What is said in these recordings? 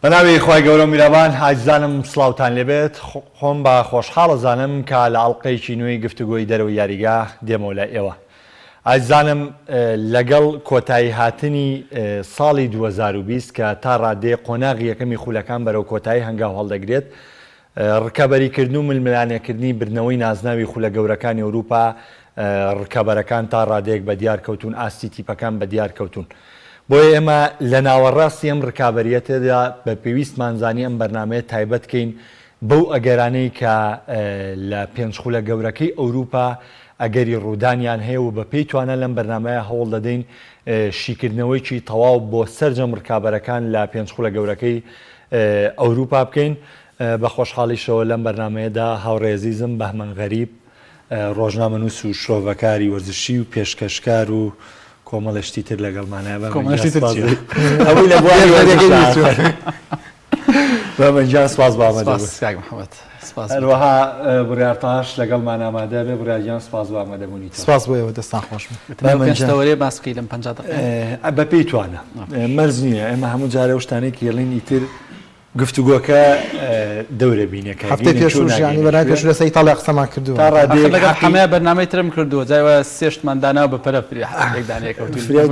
بەناوی خۆی گەورە میرەبان حاجزانم سڵاوتان لێبێت خۆم بە خۆشحاڵەزانم کە لە ئەڵلقەیەکی نوێی گفتوگۆی دەرەوە یاریگا دێمەوە لە ئێوە. ئاجزانم لەگەڵ کۆتایی هاتنی ساڵی 2020 کە تا ڕادێ قۆناغی یەکەمی خولەکان بەرەو کۆتایی هەنگاو هەڵدەگرێت، ڕکەبەریکردن و ململانێکردنی بردنەوەی نازناوی خولە گەورەکانی ئەوروپا ڕکەبەرەکان تا ڕادەیەک بە دیار کەوتون، ئاستی تیپەکان بە دیار کەوتون. بۆیە ئێمە لە ناوەڕاستی ئەم ڕکابەریەتێدا بە پێویستمانزانی ئەم بەرنامەیە تایبەت بکەین بەو ئەگەرانەی کە لە پێنج خولە گەورەکەی ئەوروپا ئەگەری ڕوودانیان هەیە و بە پێی توانە لەم بەرنامەیە هەوڵ دەدەین شیکردنەوەیکی تەواو بۆ سەرجەم ڕکابەرەکان لە پێنج خولە گەورەکەی ئەوروپا بکەین. بە خۆشحاڵیشەوە لەم بەرنامەیەدا هاوڕێزیزم بەهمەن غەریب، ڕۆژنامەنووس و شۆڤەکاری وەرزشی و پێشکەشکار و کۆمەڵشتی تر لەگەڵمانایە ئەوەی لە بەمەجان سپاس هەروەها بڕارتاش لەگەڵمان ئامادە بێ. بڕاجیان سپاس بە ئامادەبوونی. سپاس بۆیەوە دەستان خۆش پێشتەوەرێ باس بکەی لەم 50 دقیقە بە پێی توانە مەرج نییە. ئێمە هەموو جارە شتانەی کێڵین ئیتر گفتوگۆکە دەورە بینەکە هەفتەی پێشوشیانی بەرای پێش لەسەر ئیتاڵیا قسەمان کردووە لەگەڵ هەمەیە بەرنامەی ترم کردووە جایوە سێشتمانداناوە بە پەرە فرای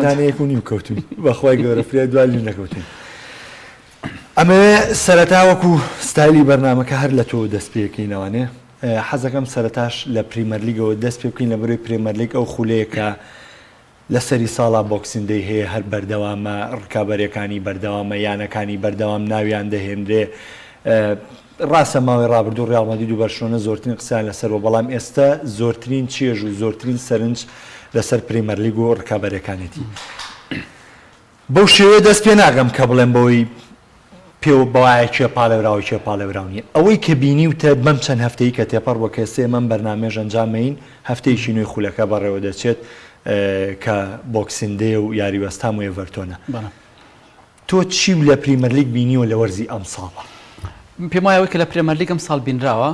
دانەیەک و نیم کەوتوین بەخوای گەورە فرای دوای نەکەوتین. ئەمە سەرەتا وەکو ستایلی بەرنامەکە هەر لە تۆ دەست پێکەینەوەنێ. حەزەکەم سەرەتاش لە پریمەرلیگەوە دەست پێ بکەین لە بەرەوەی پریمەرلیگ ئەو خولەیەکە لە سەری ساڵا بۆکسیندەی هەیە، هەر بەردەوامە ڕکابەرەکانی بەردەوامە یانەکانی بەردەوام ناویان دەهێنرێ. ڕاستە ماوەی ڕابردوو ڕیاڵ مەدرید و بەرشلۆنە زۆرترین قسەیان لەسەرەوە، بەڵام ئێستا زۆرترین چێژ و زۆرترین سەرنج لەسەر پریمەرلیگ و ڕکابەرەکانێتی. بەو شێوەیە دەست پێ ناگەم کە بڵێم بەوەی پێ بەوایە کێ پاڵێراوە کێ پاڵێراونیە. ئەوەی کە بینی وتە بەم چەند هەفتەیە کە تێپەڕ بۆ کەسێ ئەم بەرنامێژ ئەنجامەین هەفتەیەکی نوێی خولەکە بەڕێوە دەچێت کە بۆکسیندێ و یاریوەستام و ئێڤەرتۆنە. تۆ چی لە پریمەرلیگ بینیوە لە وەرزی ئەم ساڵە؟ پێم وایەوەی کە لە پرێمەرلیگ ئەم ساڵ بینراوە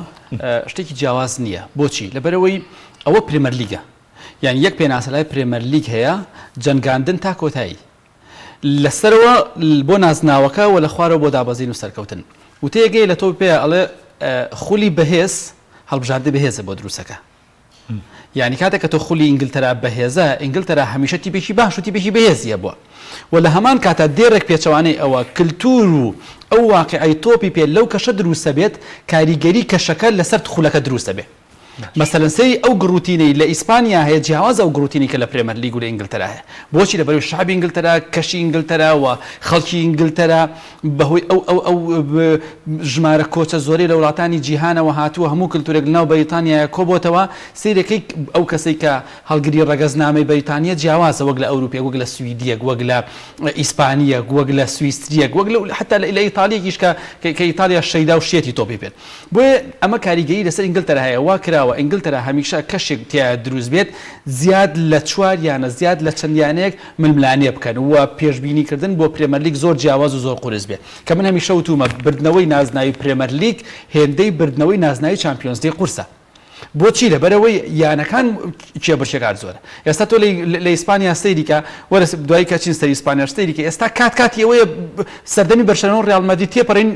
شتێکی جیاواز نییە. بۆچی؟ لەبەرەوەی ئەوە پرێمەرلیگە، یعنی یەک پێناسەلای پرێمەرلیگ هەیە، جەنگاندن تا کۆتایی لەسەرەوە بۆ نازناوەکە و لە خوارەوە بۆ دابەزین و سەرکەوتن. و تێگەی لە تۆ پێ ئەڵێ خولی بەهێز هەڵبژاردە بەهێزە بۆ دروستەکە. یعنی کاتێک کە تۆ خولی ئینگلتەرا بەهێزە، ئینگلتەرا هەمیشە تیپێکی باش و تیپێکی بەهێزیە بووە و لە هەمان کاتە دێڕێک پێچەوانەی ئەوە کللتور و ئەو واقعی تۆپی پێ لەو کەشە دروستە بێت، کاریگەری کەشەکە لەسەر خولەکە دروستە بێت. مەسەلەن سەی ئەو گروتینەی لە ئیسپانیا هەیە جیاواز ئەو گروتینی کە لە پرێمەرلیگ و لە ئینگلتەرا هەیە. بۆچی؟ لەبەرەوەی شعبی ئینگلتەرا، کەشی ئینگلتەرا و خەڵکی ئینگلتەرا بەهۆی ئەو ژمارە کۆچە زۆرەی لە وڵاتانی جیهانەوە هاتووە، هەموو کللتورێک لەناو بەریتانیایە کۆبۆتەوە. سیرەکەی ئەو کەسەی کە هەڵگری ڕەگەزنامەی بەریتانیا جیاوازە، وەک لە ئەوروپیەک، وەک لە سویدیەک، وەک لە ئیسپانیەک، وەک لە سویستریەک، وەک حتا لە ئیتالیەکیش کە ئیتالیا شەیدا و شێتی تۆپی بێت. بۆیە ئەمە کاریگەری لەسەر ئینگلتەرا هەیە. وا کراوە ئینگلتەرا هەمیشە کەشێک تیا دروست بێت، زیاد لە چوار یانە زیاد لە چەندیانەیەک ململانێ بکەن و پێشبینیکردن بۆ پرێمەرلیگ زۆر جیاواز و زۆر قورس بێت. کە من هەمیشە وتومە بردنەوەی نازناوی پرێمەرلیگ هێندەی بردنەوەی نازناوی چامپیۆنز لیگ قورسە. بۆچی؟ لەبەرەوەی یانەکان کێبڕشێکار زۆرە. ئێستا تۆ لە ئیسپانیا سەیریکە وەرە دوای کە چین سەر ئیسپانیا سەیریکە ئێستا کاتی ئەوەیە سەردەمی بەرشەلۆنە و ڕیاڵ مەدرید تێپەڕین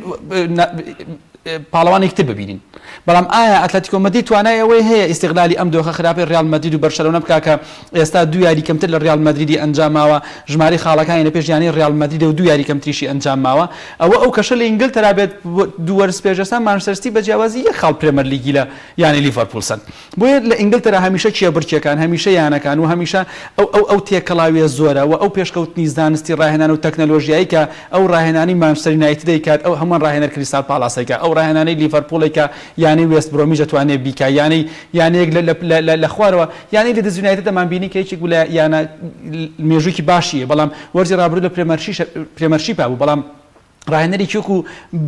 پاڵەوانێک تر ببینین. بەڵام ئایا ئەتلەتیکۆ مەدرید توانای ئەوەی هەیە ئیستیغلالی ئەم دۆخە خراپی ڕیاڵ مەدرید و بەرشەلۆنە بکا کە ئێستا دو یاری کەمتر لە ڕیاڵ مەدریدی ئەنجاماوە، ژمارەی خاڵەکانی لە پێش یانی ڕیاڵ مەدرید و دو یاری کەمتریشی ئەنجاماوە. ئەو کەشە لە ئینگلتەرا بێت دو وەرز پێشەسان مانچستەر سیتی بە جیاوازی یەک خاڵ پرێمەرلیگی لە یانی لیڤەرپول سن. بۆیە لە ئینگلتەرا هەمیشە کێبڕکێکان، هەمیشە یانەکان و هەمیشە ئەو تێکەڵاویە زۆرە و ئەو پێشکەوتنی زانستی ڕاهێنان و تەکنەلۆژیایی کە ئەو ڕاهێنانی مانچستەر یونایتد دەیکات، ئەو هەمان ڕاهێنەر کریستال پاڵاسێکە، ئەو ڕاهێنانی لیڤەرپوڵێکە، یانی وێست برۆمیش دەتوانێت بیکا، یانەیەک لە خوارەوە یانی لە دەزیونایتد دەمان بینی کە هیچێک لە یانە مێژوویکی باشیە، بەڵام وەرزی ڕابردوو لە پرێمەرشیپا بوو، بەڵام ڕاهێنەری چووکو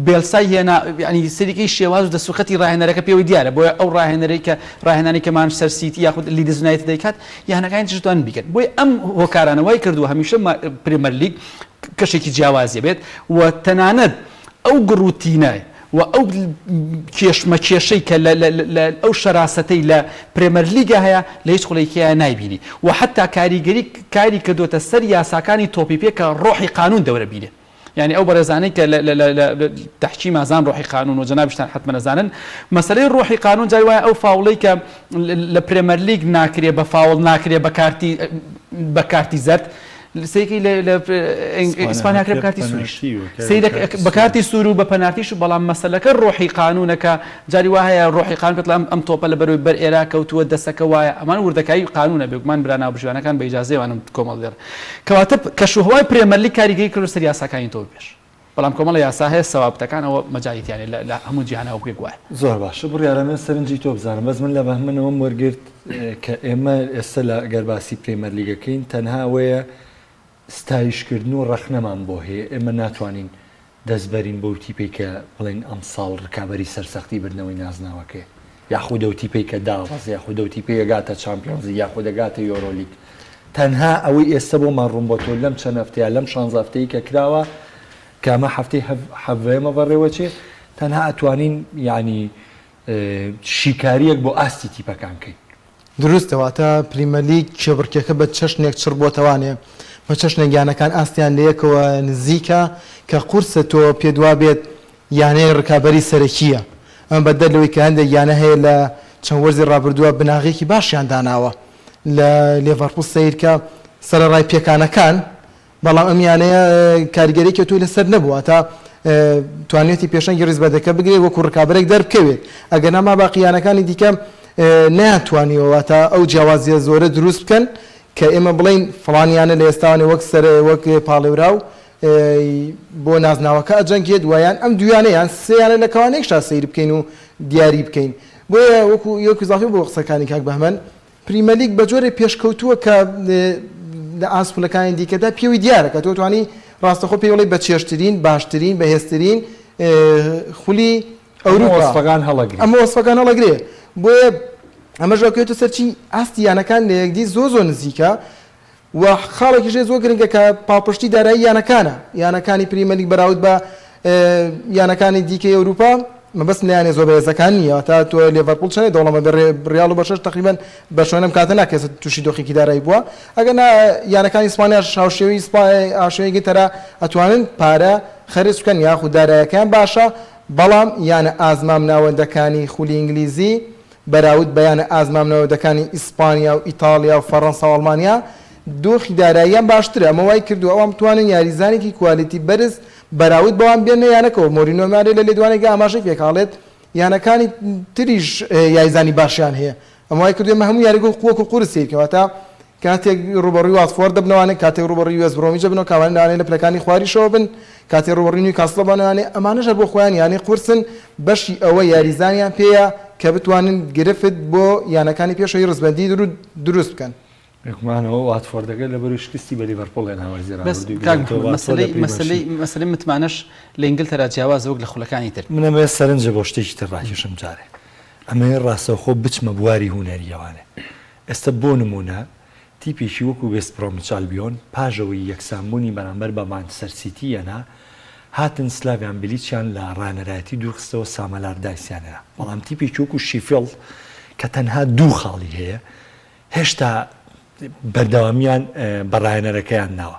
بێلسای هێنا، ینی سەرەکی شێواز و دەسوخەتی ڕاهێنەرەکە پێوەی دیارە. بۆیە ئەو ڕاهێنانی کە مانچستەر سیتی یاخود لیدز یونایتد دەیکات یانەکانی تشتوان بیکەن. بۆیە ئەم هۆکارانەوەی کردووە هەمیشە پرێمەرلیگ کەشێکی جیاوازیە بێت و تەنانەت ئەو گروتینای و ئەو کێشمەکێشەی کە ئەو شەراستەی لە پرێمەرلیگە هەیە لە هیچ خولەیەکیان نایبینی و حتا کاری کردوتە سەر یاساکانی تۆپی پێ کە ڕۆحی قانون دەورە بینێ. يعني ئەو بەڕێزانەی کە لە تەحکی مازان ڕۆحی قانون و جەنابشتان حتممە نەزانن مەسلەی ڕۆحی قانون جای وایە ئەو فاوڵەی کە لە پرێمەر لیگ ناکرێ بە فاوڵ ناکرێ بە کارتی زەرد سێکی لە ئیسپانیا کرێ بکارتی سووریش بەکارتی سوور و بە پەنارتیش و بەڵام مەسەلەکە ڕۆحی قانونەکە جاری وایە ڕۆحی قانون کە ئەم تۆپە لە بەرەوەی بەر ئێرا کەوتووە دەسەکە وایە ئەمان وردەکایی قانونە بێگومان برا ناوبژوانەکان بە ئیجازەیەوانم کۆمەڵ دێر کەواتە کەشوهوای پرێمەر لیگ کاریگەری کرد سەر یاساکانی تۆ پێش بەڵام کۆمەڵ یاسا هەیە سەوابتەکانەوە مەجالیتیانێ لە هەموو جیهانەوە گوێک وایە زۆر باشە بڕیارەمە سەرنجی تۆ بزانم بەس من لە بەهمنەوەم وەرگرت کە ئێمە ئێستا لە گەرباسی پرێمەر لیگەکەین تەنها ئەوەیە ستایشکردن و ڕەخنەمان بۆ هەیە ئێمە ناتوانین دەستبەرین بەو تیپێک کە بڵێن ئەم ساڵ ڕکابەری سەرسەختی بردنەوەی نازناوەکەی یاخود ئەو تیپێک کە داوەز یاخود ئەو تیپەیە گاتە چامپیۆنزی یاخود دەگاتە یۆرۆلیگ تەنها ئەوەی ئێستا بۆمان ڕوون بۆ تۆ لەم چەند هەفتەیە لەم 16 هەفتەیە کە کراوە کامە هەفتەی هەڤەیەمە بەڕێوە چێ تەنها ئەتوانین یعنی شیکاریەک بۆ ئاستی تیپەکان کەین دروستەوەتە پریمەر لیگ کێبڕکێکە بە چەشنێک چڕ بۆتەوانێ بە چەشنە گیانەکان ئاستیان لەیەکەوە نزیکە کە قورسە تۆ پێدوا بێت یانەیە ڕکابەری سەرەکیە ئەم بەدەلەوەی کە هەندێک یانە هەیە لە چەند وەرزی ڕابردووە بناغێکی باشیان داناوە لە لێڤەرپوڵ سەیرکە سەرەڕای پێکانەکان بەڵام ئەم یانەیە کاریگەریەکی توی لەسەر نەبووە تا توانێتی پێشەنگی ڕیزبەدەکە بگرێت وەکو ڕکابەرێک دەربکەوێت ئەگەر نەما باقییانەکانی دیکە نەیانتوانیەوە تا ئەو جیاوازیە زۆرە دروست بکەن کە ئێمە بڵین فڵانیانە لە ئێستاوانی وەک پاڵێورا و بۆ نازناوەکە ئەجەنگێت وایان ئەم دویانەیان سێیانە لە کەوانێکشتا سیر بکەین و دیاری بکەین بۆیە وەکو یەک زافی بۆ قسەکانی کاک بەهمەن پریمەر لیگ بە جۆرێ پێشکەوتووە کە لە ئاسپولەکانی دیکەدا پێوی دیارە کە تۆ توانی ڕاستەخۆ پێی وڵی بە چێشترین باشترین بەهێزترین خولی ئەوروپا ئەمە وەسفەکان هەڵەگرێ بۆیە ئەمە ژەکەوێتە سەرچی ئاستی یانەکان لە یەکدی زۆ نزیکە و خاڵێکیشێ زۆر گرنگە کە پاڵپشتی دارایی یانەکانی پریمەر لیگ بەراورد بە یانەکانی دیکەی ئەوروپا مەبەست لایەنێ زۆر بەهێزەکان نییە تا تۆ لێڤەرپوڵ چەندێک دەوڵەمە ڕیال و بەشەش تقریبەن بە شوێنم کاتە ناکەس تووشی دۆخێکی دارایی بووە ئەگەر یانەکانی ئیسپانیا هاوشێوەی ئاشێوەیەکی تەرە ئەتوانن پارە خەرج بکەن یاخود داراییەکان باشە بەڵام یانە ئازمام ناوەندەکانی خولی ئینگلیزی بەراورد بەیانە ئازمامنەوەدەکانی ئیسپانیا و ئیتالیا و فەڕەنسا و ئەڵمانیا دۆخی داراییان باشترە ئەمە وای کردو ئەوان بتوانن یاریزانێکی کوالیتی بەرز بەراورد بەوان بێنە یانەکەەوە مۆرینۆمارێ لە لێدوانێک ئاماژەی پێکاڵێت یانەکانی تریش یاریزانی باشیان هەیە ئەمە وای کردو ئێمە هەموو یاریگە وەکو قورس سیرکەوە کاتێک ڕوبەڕووی واتفۆرد دەبنەوانێت کاتێک ڕوبەڕووی یوس بڕۆمیجە بنەوە کاوانە لەوانەیە لە پلەکانی خواریشەوە بن کاتێک ڕوبەڕووی نیوکاسڵ بنەوانێت ئەمانەش بۆ خۆیان یانی قورسن بەشی ئەوە یاریزانیان پێیە کە بتوانن گرفت بۆ یانەکانی پێشەوەی ڕزبەندی دروست بکەن یەکمانەوە واتفۆردەکە لە بەروی شکستی بە لیڤەرپوڵ مەسەلەی متمانەش لە ئینگلتەرا جیاواز وەک لە خولەکانی تر منەمە سەرنجە بۆ شتێکی تر ڕاکێشم جارێ ئەمەیە ڕاستەوخۆ بچمە بواری هونەریەوانێ ئێستا بۆ نمونە تیپێکی وەکو وێست برۆمچالبیۆن پاژەوەی یەکسانبوونی بەرامبەر بە مانچستەر سیتیەنا هاتن سلاویان بلیچیان لە ڕانەرایەتی دوورخستەوە سامەلاردایسیانەوە بەڵام تیپێکی وەکو شیفیڵد کە تەنها دوو خاڵی هەیە هێشتا بەردەوامیان بەڕایەنەرەکەیان ناوە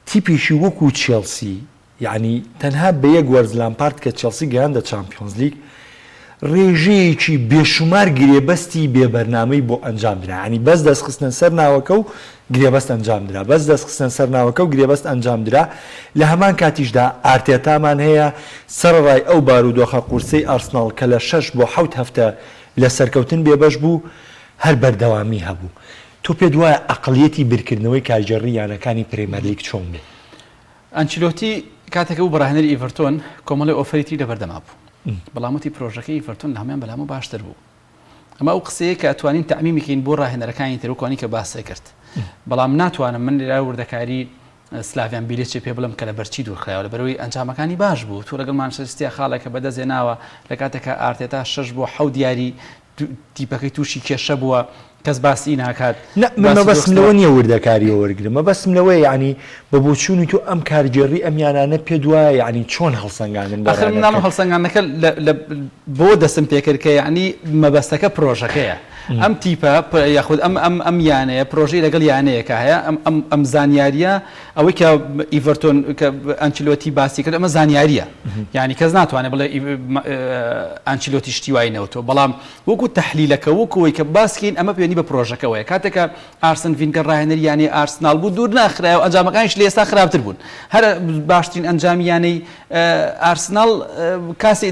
تیپێکی وەکو چێلسی یعنی تەنها بە یەک وەرز لامپارد کە چێلسی گەیاندە چامپیۆنز لیگ ڕێژەیەکی بێشمار گرێبەستی بێبەرنامەی بۆ ئەنجام درا ینی بەس دەستخستن سەر ناوەکە و گرێبەست ئەنجام درا بەس دەستخستن سەر ناوەکە و گرێبەست ئەنجام درا لە هەمان کاتیشدا ئارتێتامان هەیە سەرڕای ئەو بارودۆخە قورسەی ئارسناڵ کە لە 6 بۆ 7 هەفتە لە سەرکەوتن بێبەش بوو هەر بەردەوامی هەبوو تۆ پێ دوایە ئەقڵیەتی برکردنەوەی کارژێڕی یانەکانی پرێمەر لیگ چۆن بێ ئەنچیلۆتی کاتێکە بوو بەڕاهێنەری ئیڤەرتۆن کۆمەڵی ئۆفەریتی لەبەردەما بوو بەڵامەتی پرۆژەکەی ئیڤەرتۆن لە هەمان بەلامە باشتر بوو ئەمە ئەو قسەیە کە ئەتوانین تەعمیمکەین بۆ ڕاهێنەرەکانی ترکوانی کە باسە کرد بەڵام ناتوانم من لە وردەکاری سلاویان بیلێکی پێ بڵم کە لە بەرچی دوورخایەوە لە بەرەوەی ئەنجامەکانی باش بوو تۆ لەگەڵ مانچستەر خاڵێکە بەدەستێناوە لە کاتێکە ئارتێتا 6 بۆ 7 دیاری تیپەکەی تووشی کێشە بووە کەس باسی ناکات مە بەسم لەوە نییە وردەکاری وەرگرم مە بەسم لەوەی یعنی بە بۆچوونی تو ئەم کارگێڕی ئەمیانانە پێ دوایە یعنی چۆن هەڵسەنگاندن آخر مناڵم هەڵسەنگانەکە بۆ دەستم پێکرد کە یعنی مەبەستەکە پرۆژەکەیە ئەم تیپە یاخود ئەم یانەیە پرۆژەی لەگەڵ یانەیەکە هەیە ئەم زانیاریە ئەوەی کە ئیڤەرتۆن کە ئەنچلۆتی باسی کرد ئەمە زانیاریە یعنی کەس ناتوانێت بڵێ ئەنچلۆتی شتیوای نەوتۆ بەڵام وەکو تەحلیلەکە وەکوەوەی کە باسکەین ئەمە پێنی بە پرۆژەکەوەیە کاتێکە ئارسن ڤینگەر ڕاهێنەری یانی ئارسنال بوو دوور ناخرای و ئەنجامەکانیش لە ئێستا خراپتر بوون هەر باشترین ئەنجامی یانەی ئارسنال کاسی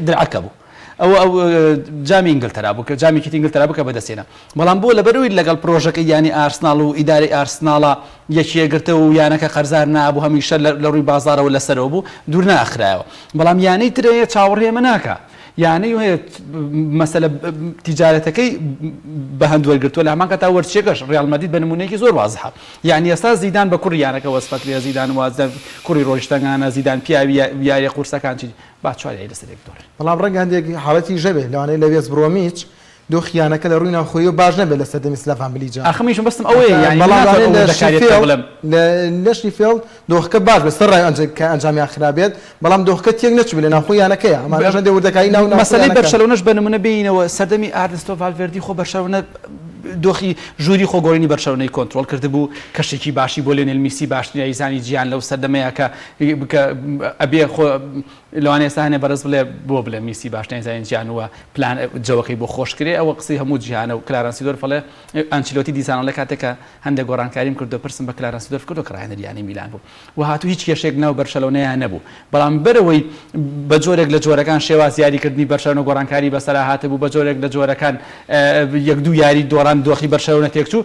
درعەکە بوو ئەو جامی ئینگلتەرا بوو کە جامێکی ئینگلتەرا بوو کە بەدەستێنە بەڵام بۆ لەبەرەوەی لەگەڵ پرۆژەکەی یانی ئارسنال و ئیدارەی ئارسناڵە یەکیەگرتە و یانەکە قەرزار نابوو هەمیشە لە ڕووی بازارەوە لەسەرەوە بوو دوور ناخرایەوە بەڵام یانەی ترەیە چاوەڕێمە ناکە یانەی هەیە مەسەلە تیجارەتەکەی بە هەندوەرگرتووە لە هەمان کاتا وەرچێکەش ڕیال مەدرید بە نمونەیەکی زۆر وازحە یعنی ئێستا زیدان بە کوڕ یانەکە وەسفەکرێ زیدان وازە کوڕی ڕۆژتەنگانە زیدان پیاوی یاری قورسەکان چی با چواری لەسەر یەکدۆڕ بەڵام ڕەنگە هەندێک حاڵەتی ژەبێ لەوانەیە لە وێز برۆمیچ دۆخیانەکە لە ڕووی ناوخۆیی و باش نەبێت لە سەردەمی سلەفان بلیجا ئەخەمیشم بەستم ئەوەیە یعنی لەشی فێڵ دۆخەکە باش بەسەر ڕای کە ئەنجامیان خرابێت بەڵام دۆخەکە تێک نەچبێت لە ناوخۆیانەکەیە ئەمانەش هەندێک وردەکاری ناو مەسەلەی بەرشەلۆنەش بە نمونە بینەوە سەردەمی ئارنستۆ ڤالڤێردی خۆ بەرشەلۆنە دۆخی ژووری خۆگۆڕینی بەرشەلۆنەی کۆنتترۆل کردبوو کەشێکی باشی بۆ لێنێل میسی باشترین یزانی گیان لەو سەردەمەیە کە ئەبێ خۆ لەوانەیە ئێستا بەرز بڵێ بۆ بڵێ میسی باشترین یزانی گیان وە پلان جەوەکەی بۆ خۆشکرێ ئەوە قسەی هەموو جیهانە و کلارانسیدۆر فڵێ ئەنچلۆتی دیسانە لە کاتێکە هەندێک گۆڕانکاریم کردو پرسم بە کلارانسیدۆر کردو کە ڕاهێنەریانی میلان بوو و هاتوو هیچ کێشێک ناو بەرشەلۆنەیان نەبوو بەڵام بەرەوەی بە جۆرێک لە جۆرەکان شێواز یاریکردنی بەرشەلۆنە گۆڕانکاری بەسەرا هاتبوو بە جۆرێک لە جۆرەکان یەک دوو یاری دۆڕان دۆخی بەرشەلۆنە تێکچوو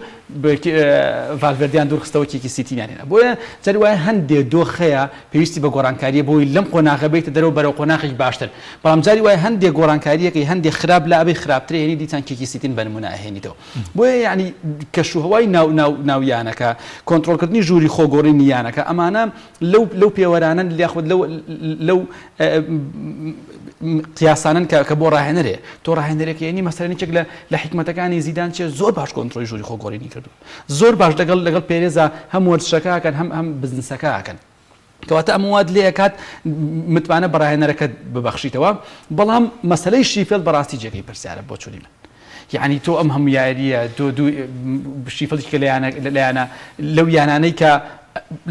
ڤالڤێردیان دوورخستەوەکێکی سیتینیانێنە بۆیە جاری وایە هەندێک دۆخەیە پێویستی بە گۆڕانکاریە بۆی لەم قۆناغە بێتە دەرەوە بەرەو قۆناغێکی باشتر بەڵام جاری وایە هەندێک گۆڕانکاریەکەی هەندێک خراپ لە ئەبێ خراپترە هێنی دیسان کێکی سیتین بە نمونە ئەهێنیتەوە بۆیە یعنی کەشوهەوای ناویانەکە کۆنتترۆلکردنی ژووری خۆگۆڕینی یانەکە ئەمانە لەو پێوەرانە لیاخود لەو قیاسانن کە بۆ ڕاهێنەرێ تۆ ڕاهێنەرێکی یعنی مەسەلەنێک لە حکمەتەکانی زیدان چێ زۆر باش کۆنتترۆلی ژووری خۆگۆڕینی کردو زۆر باش لەگەڵ پێرێزە هەم وەرزشەکەکەن هەم بزنسەکەکەن کەواتە ئەم واد لێ ئەکات متمانە بەڕاهێنەرەکە ببەخشیتەوە بەڵام مەسەلەی شیفێڵ بەڕاستی جێگەی پرسیارە بۆ چوری من یعنی تۆ ئەم هەموو یاریە دوو شیفڵێکی کە لەیانە لەو یانانەی کە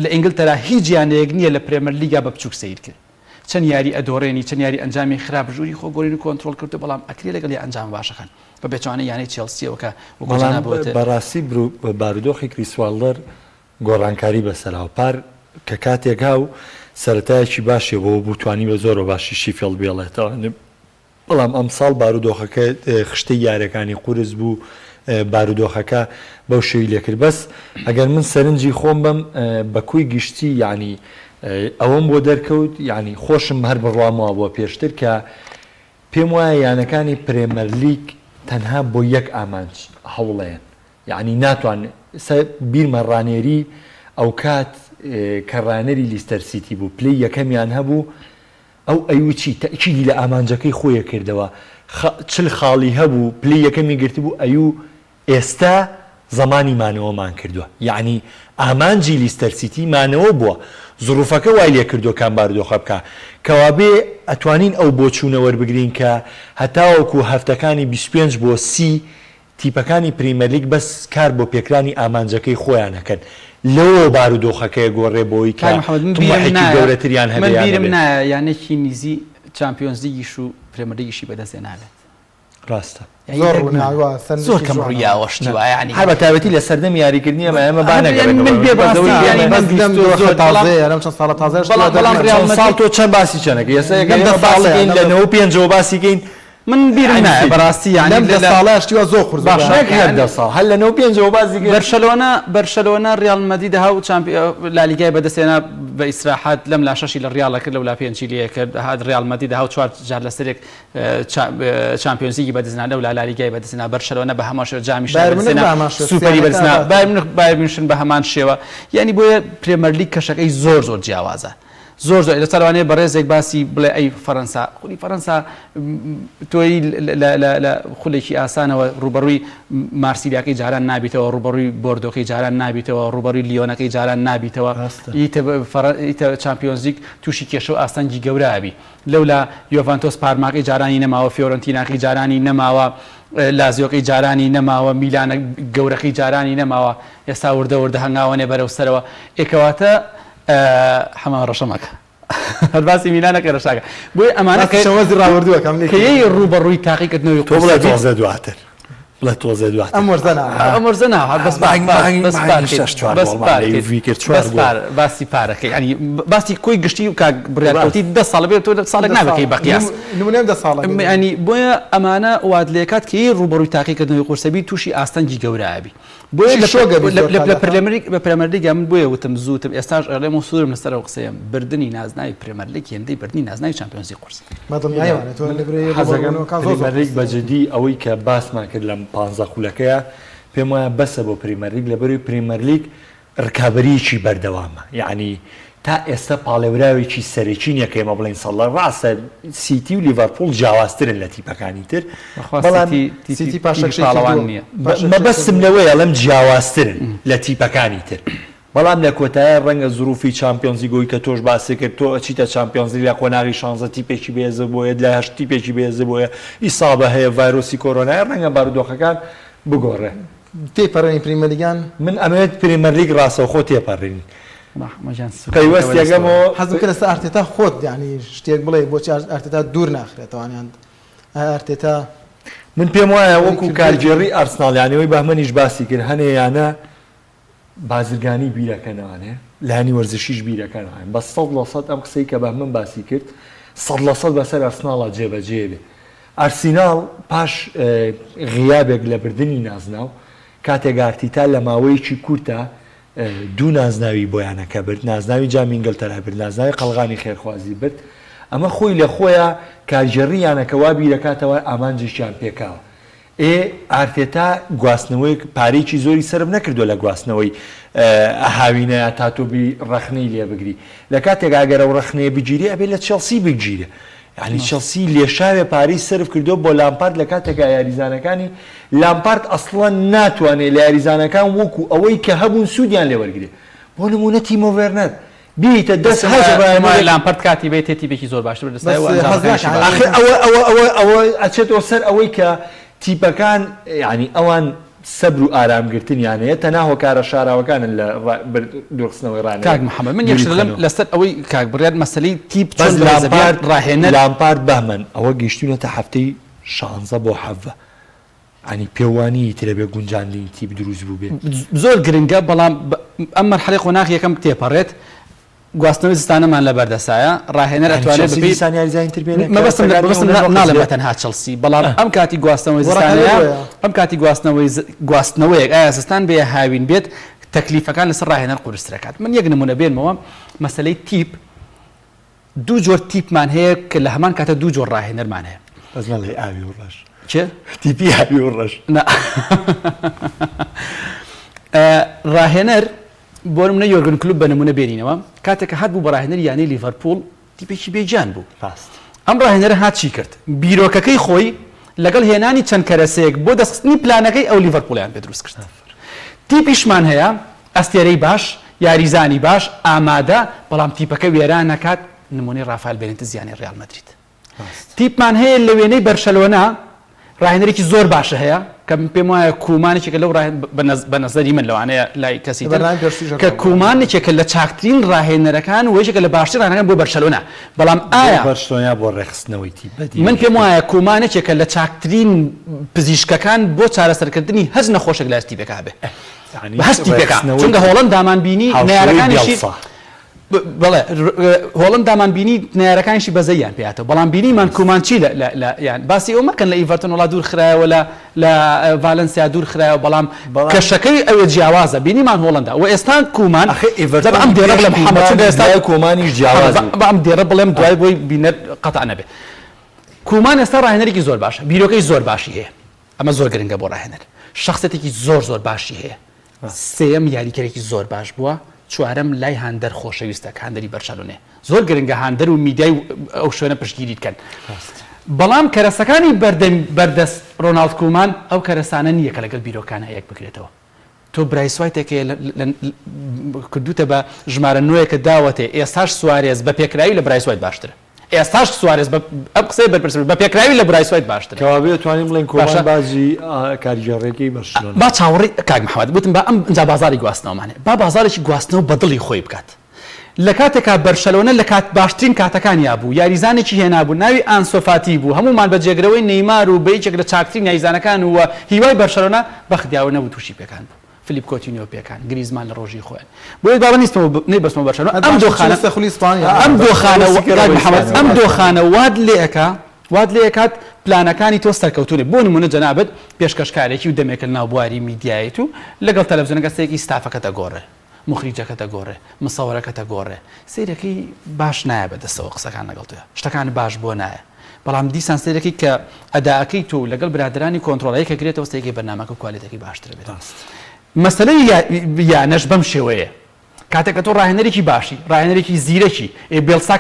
لە ئینگلتەرا هیچ یانەیەک نییە لە پرێمەر لیگا بە بچووک سیر کرد چەند یاری ئەدۆڕێنی چەند یاری ئەنجامی خراپ ژووری خۆگۆڕین و کۆنتترۆل کردو بەڵام ئەکرێ لەگەڵ ئەنجام باشەکەن بە بێچوانە یانەی چێلسیەوە کە بەڕاستی بارودۆخی کریسواڵدەر گۆڕانکاری بەسەراو پار کە کاتێک و سەرەتایەکی باشێ بۆ بتوانی بە زۆر باشی شیفێڵ بێڵێتەوە بەڵام ئەم ساڵ بارودۆخەکە خشتەی یارەکانی قورس بوو بارودۆخەکە بەو شێوی لێکرد بەس ئەگەر من سەرنجی خۆم بم بەکوی گشتی یعنی ئەوەم بۆ دەرکەوت یعنی خۆشم هەر بڕوامەوە بۆ پێشتر کە پێم وایە یانەکانی پرێمەر لیگ تەنها بۆ یەک ئامانج هەوڵێن یعنی ناتوان بیرمە ڕانێری ئەو کات کە ڕانەری لیستەر سیتی بوو پلەی یەکەمیان هەبوو ئەو ئەیوچی تەکیدی لە ئامانجەکەی خۆیە کردەوە چل خاڵی هەبوو پلەی یەکەمی گرتی بوو ئەیوو ئێستا زمانی مانەوەمان کردووە یعنی ئامانجی لیستەر سیتی مانەوە بووە زروفەکە وای لێ کردو کام بارودۆخە بکە کەوابێ ئەتوانین ئەو بۆ چوونە وەربگرین کە هەتاوەکو هەفتەکانی 25 بۆ 30 تیپەکانی پریمەر لیگ بەس کار بۆ پێکرانی ئامانجەکەی خۆیانەکەن لەوە بارودۆخەکەی گۆڕێ بۆی کە گەورەتریان هەبێ من بیرم نایە یانێکی نیزی چامپیۆنز لیگیش و پرێمەر لیگیشی بەدەستێ نابێت ڕاستە زۆر کەم ڕوویاوەشتیوە ینی هەر بە تایبەتی لە سەردەمی یاریکردنی ئەمە بانەگەڕێن ساڵ تۆ چەند باسی چەنەکە ئێستا لە 95 باسیکەین من بیرم نایە بەڕاستی یعنی لە ساڵاشتیوە زۆر قورس ساڵ هەر لە 95 بازی بەرشەلۆنە ڕیال مەدرید هاو لالیگای بەدەستێنە بە ئیسراحات لەم لاشەشی لە ڕیاڵە کرد لە ولا پێنجی لێ کرد هات ڕیال مەدرید هاو چوار جار لەسەرێک چامپیۆنز لیگی بەدەستێنە لە لالیگای بەدەستێنە بەرشەلۆنە بە هەمان شێوە جامی سوپەری بەدەستێنە بایر میونخن بە هەمان شێوە یعنی بۆیە پرێمەر لیگ کەشەکەی زۆر جیاوازە زۆر زۆر لە چاوانەیە بەڕێزێک باسی بڵێ ئەی فەڕەنسا خولی فەڕەنسا تۆی لە خولێکی ئاسانەوە ڕوبەڕووی مارسیلیاکەی جاران نابیتەوە ڕوبەڕووی بۆردۆکەی جاران نابیتەوە ڕوبەڕووی لیۆنەکەی جاران نابیتەوە ئیتە چامپیۆنز لیگ تووشی کێشە و ئاستەنگی گەورەبی لەولا یۆڤانتۆس پارماکەی جارانی نەماوە فیۆرنتیناکەی جارانی نەماوە لازیۆکەی جارانی نەماوە میلانە گەورەکەی جارانی نەماوە ئێستا وردە هەنگاوانێ بەرەو سەرەوە ئێکەواتە حەما ڕەشەمەکە هەرباسی میلانەکە ڕەشاکە بۆی ئەمانەکەوەزی ڕاوردووە کەی ڕوبەڕووی تاقیکردنەوەی تۆ بڵێ تۆزە دواتر بڵێ تۆزە دواتر ئەمەرزە ناوە باسی پارەکەی ینی باسی کۆی گشتی و کاک بڕیارکەوتی 10 ساڵ بێت تۆ ساڵێک نابەکەی بەقیاس ینی بۆیە ئەمانە وادلێکات کە ڕوبەڕووی تاقیکردنەوەی قورسەبی تووشی ئاستەنگی گەورەبی بۆیە بە پرێمەرلیگا من بۆیە وتم زووتم ئێستاش ئەڵێم و سوورم لەسەرەوە قسەیەم بردننی نازناوی پرێمەرلیگ هێندەی بردننی نازناوی چامپیۆنز لیگ قورس پرێمەرلیگ بەجددی ئەوەی کە باسمان کرد لەم 15 خولەکەیە پێم وایە بەسە بۆ پرێمەرلیگ لەبەروی پرێمەرلیگ ڕکابەریەکی بەردەوامە یعنی تا ئێستا پاڵێوراوێکی سەرەکی نییە کە ئێمە بڵین سەڵە ڕاستە سیتی و لیڤەرپوڵ جیاوازترن لە تیپەکانی تر سیتی پاشەڵەوان نییە مەبەستم لەوەیە لەم جیاوازترن لە تیپەکانی تر بەڵام لە کۆتایە ڕەنگە زروفی چامپیۆنزی گۆی کە تۆش باسی کرد تۆ ئەچیتە چامپیۆنزی لە قۆناغی 16 تیپێکی بێزە بۆیە لە 8 تیپێکی بێزە بۆیە ئیسابە هەیە ڤایرۆسی کۆرۆنای ڕەنگە بارودۆخەکان بگۆڕێ تێپەڕێنی پریمەرلیگان من ئەمەوێت پرێمەرلیگ ڕاستەوخۆ تێپەڕێنی حەزم کرد لەسەر ئارتێتا خۆت ینی شتێک بڵێ بۆچی ئارتێتا دوور ناخرێتەوەیان ئارتێتا من پێم وایە وەکو کارگێڕی ئارسناڵیانەوەی بەهمەنیش باسی کرد هەنێیانە بازرگانی بیرەکەنەوانێ لانی وەرزشیش بیرەکەنەوان بە 100% ئەم قسەی کە بەهمن باسی کرد 100% بەسەر ئەرسناڵە جێبەجێ بێ ئارسیناڵ پاش غیابێک لە بردننی نازناو کاتێک ئارتێتا لە ماوەیەکی کورتە دوو نازناوی بۆیانەکە برد نازناوی جامی ئینگلتەرا برد نازناوی قەڵغانی خێرخوازی برد ئەمە خۆی لە خۆیە کارژێڕیانەکە وا بیرەکاتەوە ئامانجیشیان پێکاوە ئارتێتا گواستنەوەی پارێکی زۆری سرم نەکردو لە گواستنەوەی هاوینەیە تا تۆبی ڕەخنەی لێ بگری لە کاتێک ئاگەرە و ڕەخنەیە بگیری ئەبێ لە چێلسی بگیرە ینی چێلسی لێشاوێ پاری سرف کردو بۆ لامپارد لە کاتێکا یاریزانەکانی لامپارد ئەسڵەن ناتوانێت لە یاریزانەکان وەکو ئەوەی کە هەبوون سوودیان لێوەرگێ بۆ نمونە تیمۆ ڤێرنەر بیتە دەست لامپارد کاتی بێت تێتیبێکی زۆر باشتر ئەوە ئەچێتەوە سەر ئەوەی کە تیپەکان ینی ئەوان سەبر و ئارامگرتنیانەیە تەنها هۆکارە شاراوەکانن لە دۆخستنەوەی ڕانە کاک محەممەد من یەکش لەسەر ئەوەی کاک بڕیار مەسەلەی تیپ ڕاهێنە لامپارد بەهمەن ئەوە گەیشتونەتە هەفتەی 16 بۆ حەڤە ینی پێوانی ترە بێ گونجاندنی تیپ دروست بوو بێ زۆر گرنگە بەڵام ئەم مەرحەلەی قۆناغ یەکەم تێپەڕێت گواستنەوەی زستانەمان لە بەردەسایە ڕاهێنەر ئەتوانێت مەبەستم ناڵێم بە تەنها چەلسی بەڵام ئەم کاتی گواستنەوەی زستانەیە ئەم کاتی گواستنەوەیەک ئایا زستان بێ هاوین بێت تەکلیفەکان لەسەر ڕاهێنەر قورسەکات من یەک نمونە بێنمەوە مەسەلەی تیپ دوو جۆر تیپمان هەیە کە لە هەمان کاتە دوو جۆر ڕاهێنەرمان هەیە ئەزمەڵی ئاوی و ڕەش چێ تیپی ئاوی و ڕەش ڕاهێنەر بۆ نمونە یۆرگن کلوب بە نمونە بێنینەوە کاتێککە هات بوو بە ڕاهێنەر یانەی لیڤەرپوڵ تیپێکی بێجان بوو ئەم ڕاهێنەرە هات چی کرد بیرۆکەکەی خۆی لەگەڵ هێنانی چەند کەرەسەیەک بۆ دەستخستنی پلانەکەی ئەو لیڤەرپوڵیان پێ دروست کرد تیپیشمان هەیە ئەستێرەی باش یاریزانی باش ئامادە بەڵام تیپەکە وێران نەکات نمونەی ڕافایل بێنێتە زیانی ڕیال مەدرید تیپمان هەیە لە وێنەی بەرشەلۆنا ڕاهێنەرێکی زۆر باشە هەیە کە پێم وایە کومانێکێکە لەو بە نەزەری من لەوانەیە لای کەسی کە کومانێکێکە لە چاکترین ڕاهێنەرەکان وەیەکە لە باشتر ڕاهێنەرەکان بۆ بەرشەلۆنا بەڵام ئایا بەرشلۆنا بۆ ڕێخستنەوەی تیپ من پێم وایە کومانێکێکە لە چاکترین پزیشکەکان بۆ چارەسەرکردنی هەز نەخۆشێک لە هەستی بێکا بێ هەستی بێکا چونکە هۆڵەند دامانبینی نارەکانیشی بڵێ هۆڵند دامانبینی نارەکانیشی بەزەیان پێاتەوە بەڵام بینیمان کومانچی یان باسی ئەو مەکەن لە ئیڤەرتۆن وڵا دوور خرایەوە لە ڤالەنسیا دوور خرایەوە بەڵام کەشەکەی ئەوێ جیاوازە بینیمان هۆڵندا و ئێستا کومان ئەم دێرە بڵێ محەممەد ئێستا کومانیش جیاواز ئەم دێرە بڵێم دوای بۆی بینەر قەتع نەبێ کومان ئێستا ڕاهێنەرێکی زۆر باشە بیرۆکەی زۆر باشی هەیە ئەمە زۆر گرنگە بۆ ڕاهێنەر شخصێتێکی زۆر باشی هەیە سێم یاریکەرێکی زۆر باش بووە چوارەم لای هاندەر خۆشەویستە کە هاندەری بەرشەلۆنێ زۆر گرنگە هاندەر و میدیای ئەو شوێنە پشتگیری بکەن بەڵام کەرەسەکانی بەردەست ڕۆناڵد کومان ئەو کەرەسانە نییە کە لەگەڵ بیرۆکانە یەک بکرێتەوە تۆ برایسوایتێکێ کردوتە بە ژمارە نوێیەکە داوەتێ ئێستاش سوارێز بە پێکراوی لە برایسوایت باشترە ئێستاش سوارێز ئەم قسەی بەرپرس بە پێکراوی لە برایسوایت باشترە کەوابێ توانین بڵێن کۆمان بازی کاریگەڕێکی بەرشلۆنە با چاوەڕێی کاک محەممەد وتم بە ئەم ئەنجا بازاری گواستنەوەمانێ با بازارێکی گواستنەوە بەدڵی خۆی بکات لە کاتێکا بەرشەلۆنە لە کات باشترین کاتەکانیا بوو یاریزانێکی هێنابوو ناوی ئانسۆفاتی بوو هەمومان بە جێگرەوەی نەیمار و بەیچێک لە چاکترین یاریزانەکان وە هیوای بەرشەلۆنە بەخدیاوە نەبوو تووشی پێکان بوو فلیپ کۆتینیۆ پێکان گریزمان لە ڕۆژی خۆیان بۆی باوە نیستمەوە نەیبەستمەوە بەرشەلۆنە ئەم دۆخانە واد لێ ئەکات پلانەکانی تۆ سەرکەوتونێ بۆ نمونە جەنابەت پێشکەشکارێکی و دەمێکە ناو بواری میدیایەت و لەگەڵ تەلەڤیزیۆنە کەسێکی ستافەکەتە گۆڕێ مخریجەکەتە گۆڕێ مسەوەرەکەتە گۆڕێ سیرەکەی باش نایە بەدەستەوە قسەکان لەگەڵ توە شتەکان باش بۆ نایە بەڵام دیسان سیرەکەی کە ئەداەکەی تۆ لەگەڵ برادرانی کۆنتترۆلایی کە گرێتەوە ستێکی بەرنامەکە کوالێتێکی باشتر بێت مەسەلەی یانەش بەم شێوەیە کاتێککە تۆ ڕاهێنەرێکی باشی ڕاهێنەرێکی زیرەکی بێڵسا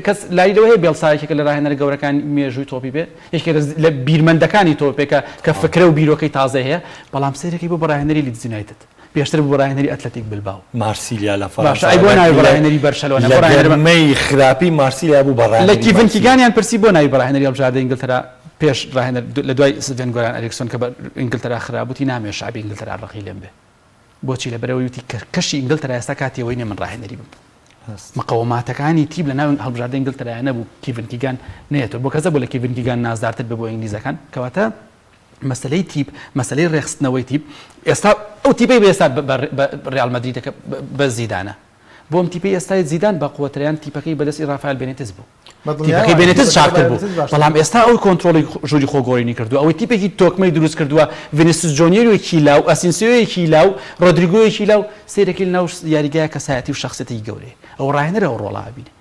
کەس لایەوە هەیە بێڵسایەکە لە ڕاهێنەر گەورەکان مێژووی تۆپی بێت یەکێک لە بیرمەندەکانی تۆپێکە کە فکرە و بیرۆکەی تازە هەیە بەڵام سیرەکەی بۆ ڕاهێنەری لیدز یونایتد پێشتر بۆ ڕاهێنەری ئەتلەتیک بلباو مارسیلیا لە باش ئەی بۆ ناوی بەڕاهێنەری بەرشەلۆنە بەڕاهێنەرمەی خراپی مارسیلیا بوو بەڕاهێنەری لە کیڤنکیگانیان پرسی بۆ ناوی بەڕاهێنەری ئەڵبژاردە ئینگلتەرا پێش ڕاهێنەر لە دوای سڤێن گۆران ئەلێکسۆن کە ئینگلتەرا خرابوتی نامێ شعبی ئینگلتەرا ڕقی لێم بێ بۆچی لەبەرەوەی وتی کەشی ئینگلتەرا ئێستا کاتیەوەی نێ من ڕاهێنەری بم مقەوماتەکانی تیب لە ناو هەڵبژاردە ئینگلتەرا نەبوو کیڤنکیگان نێتەوە بۆ کەسە بۆ لە کیڤنکیگان نازدارتر بە بۆ ئینگلیزەکان کەواتە مەسلەی تیپ مەسلەی ڕێخستنەوەی تیپ ئێستا ئەو تیپەی بە ئێستا ڕیال مەدریدەکە بە زیدانە بۆ ئەم تیپەی ئێستای زیدان بە قوتریان تیپەکەی بەدەستی ڕافایل بێنێتس بوو تیپەکەی بێنێتس شارتر بوو بەڵام ئێستا ئەو کۆنتترۆلی ژووری خۆگۆڕینی کردو ئەوەی تیپێکی تۆکمەی دروست کردووە ڤینیسیوس جۆنیۆرێکی لاو ئەسینسیۆیەکی لاو ڕۆدریگۆیەکی لاو سیرێکی ناو یاریگایە کەسایەتی و شخصەتی گەورەیە ئەو ڕاهێنەرە ئەو ڕۆڵا بینێ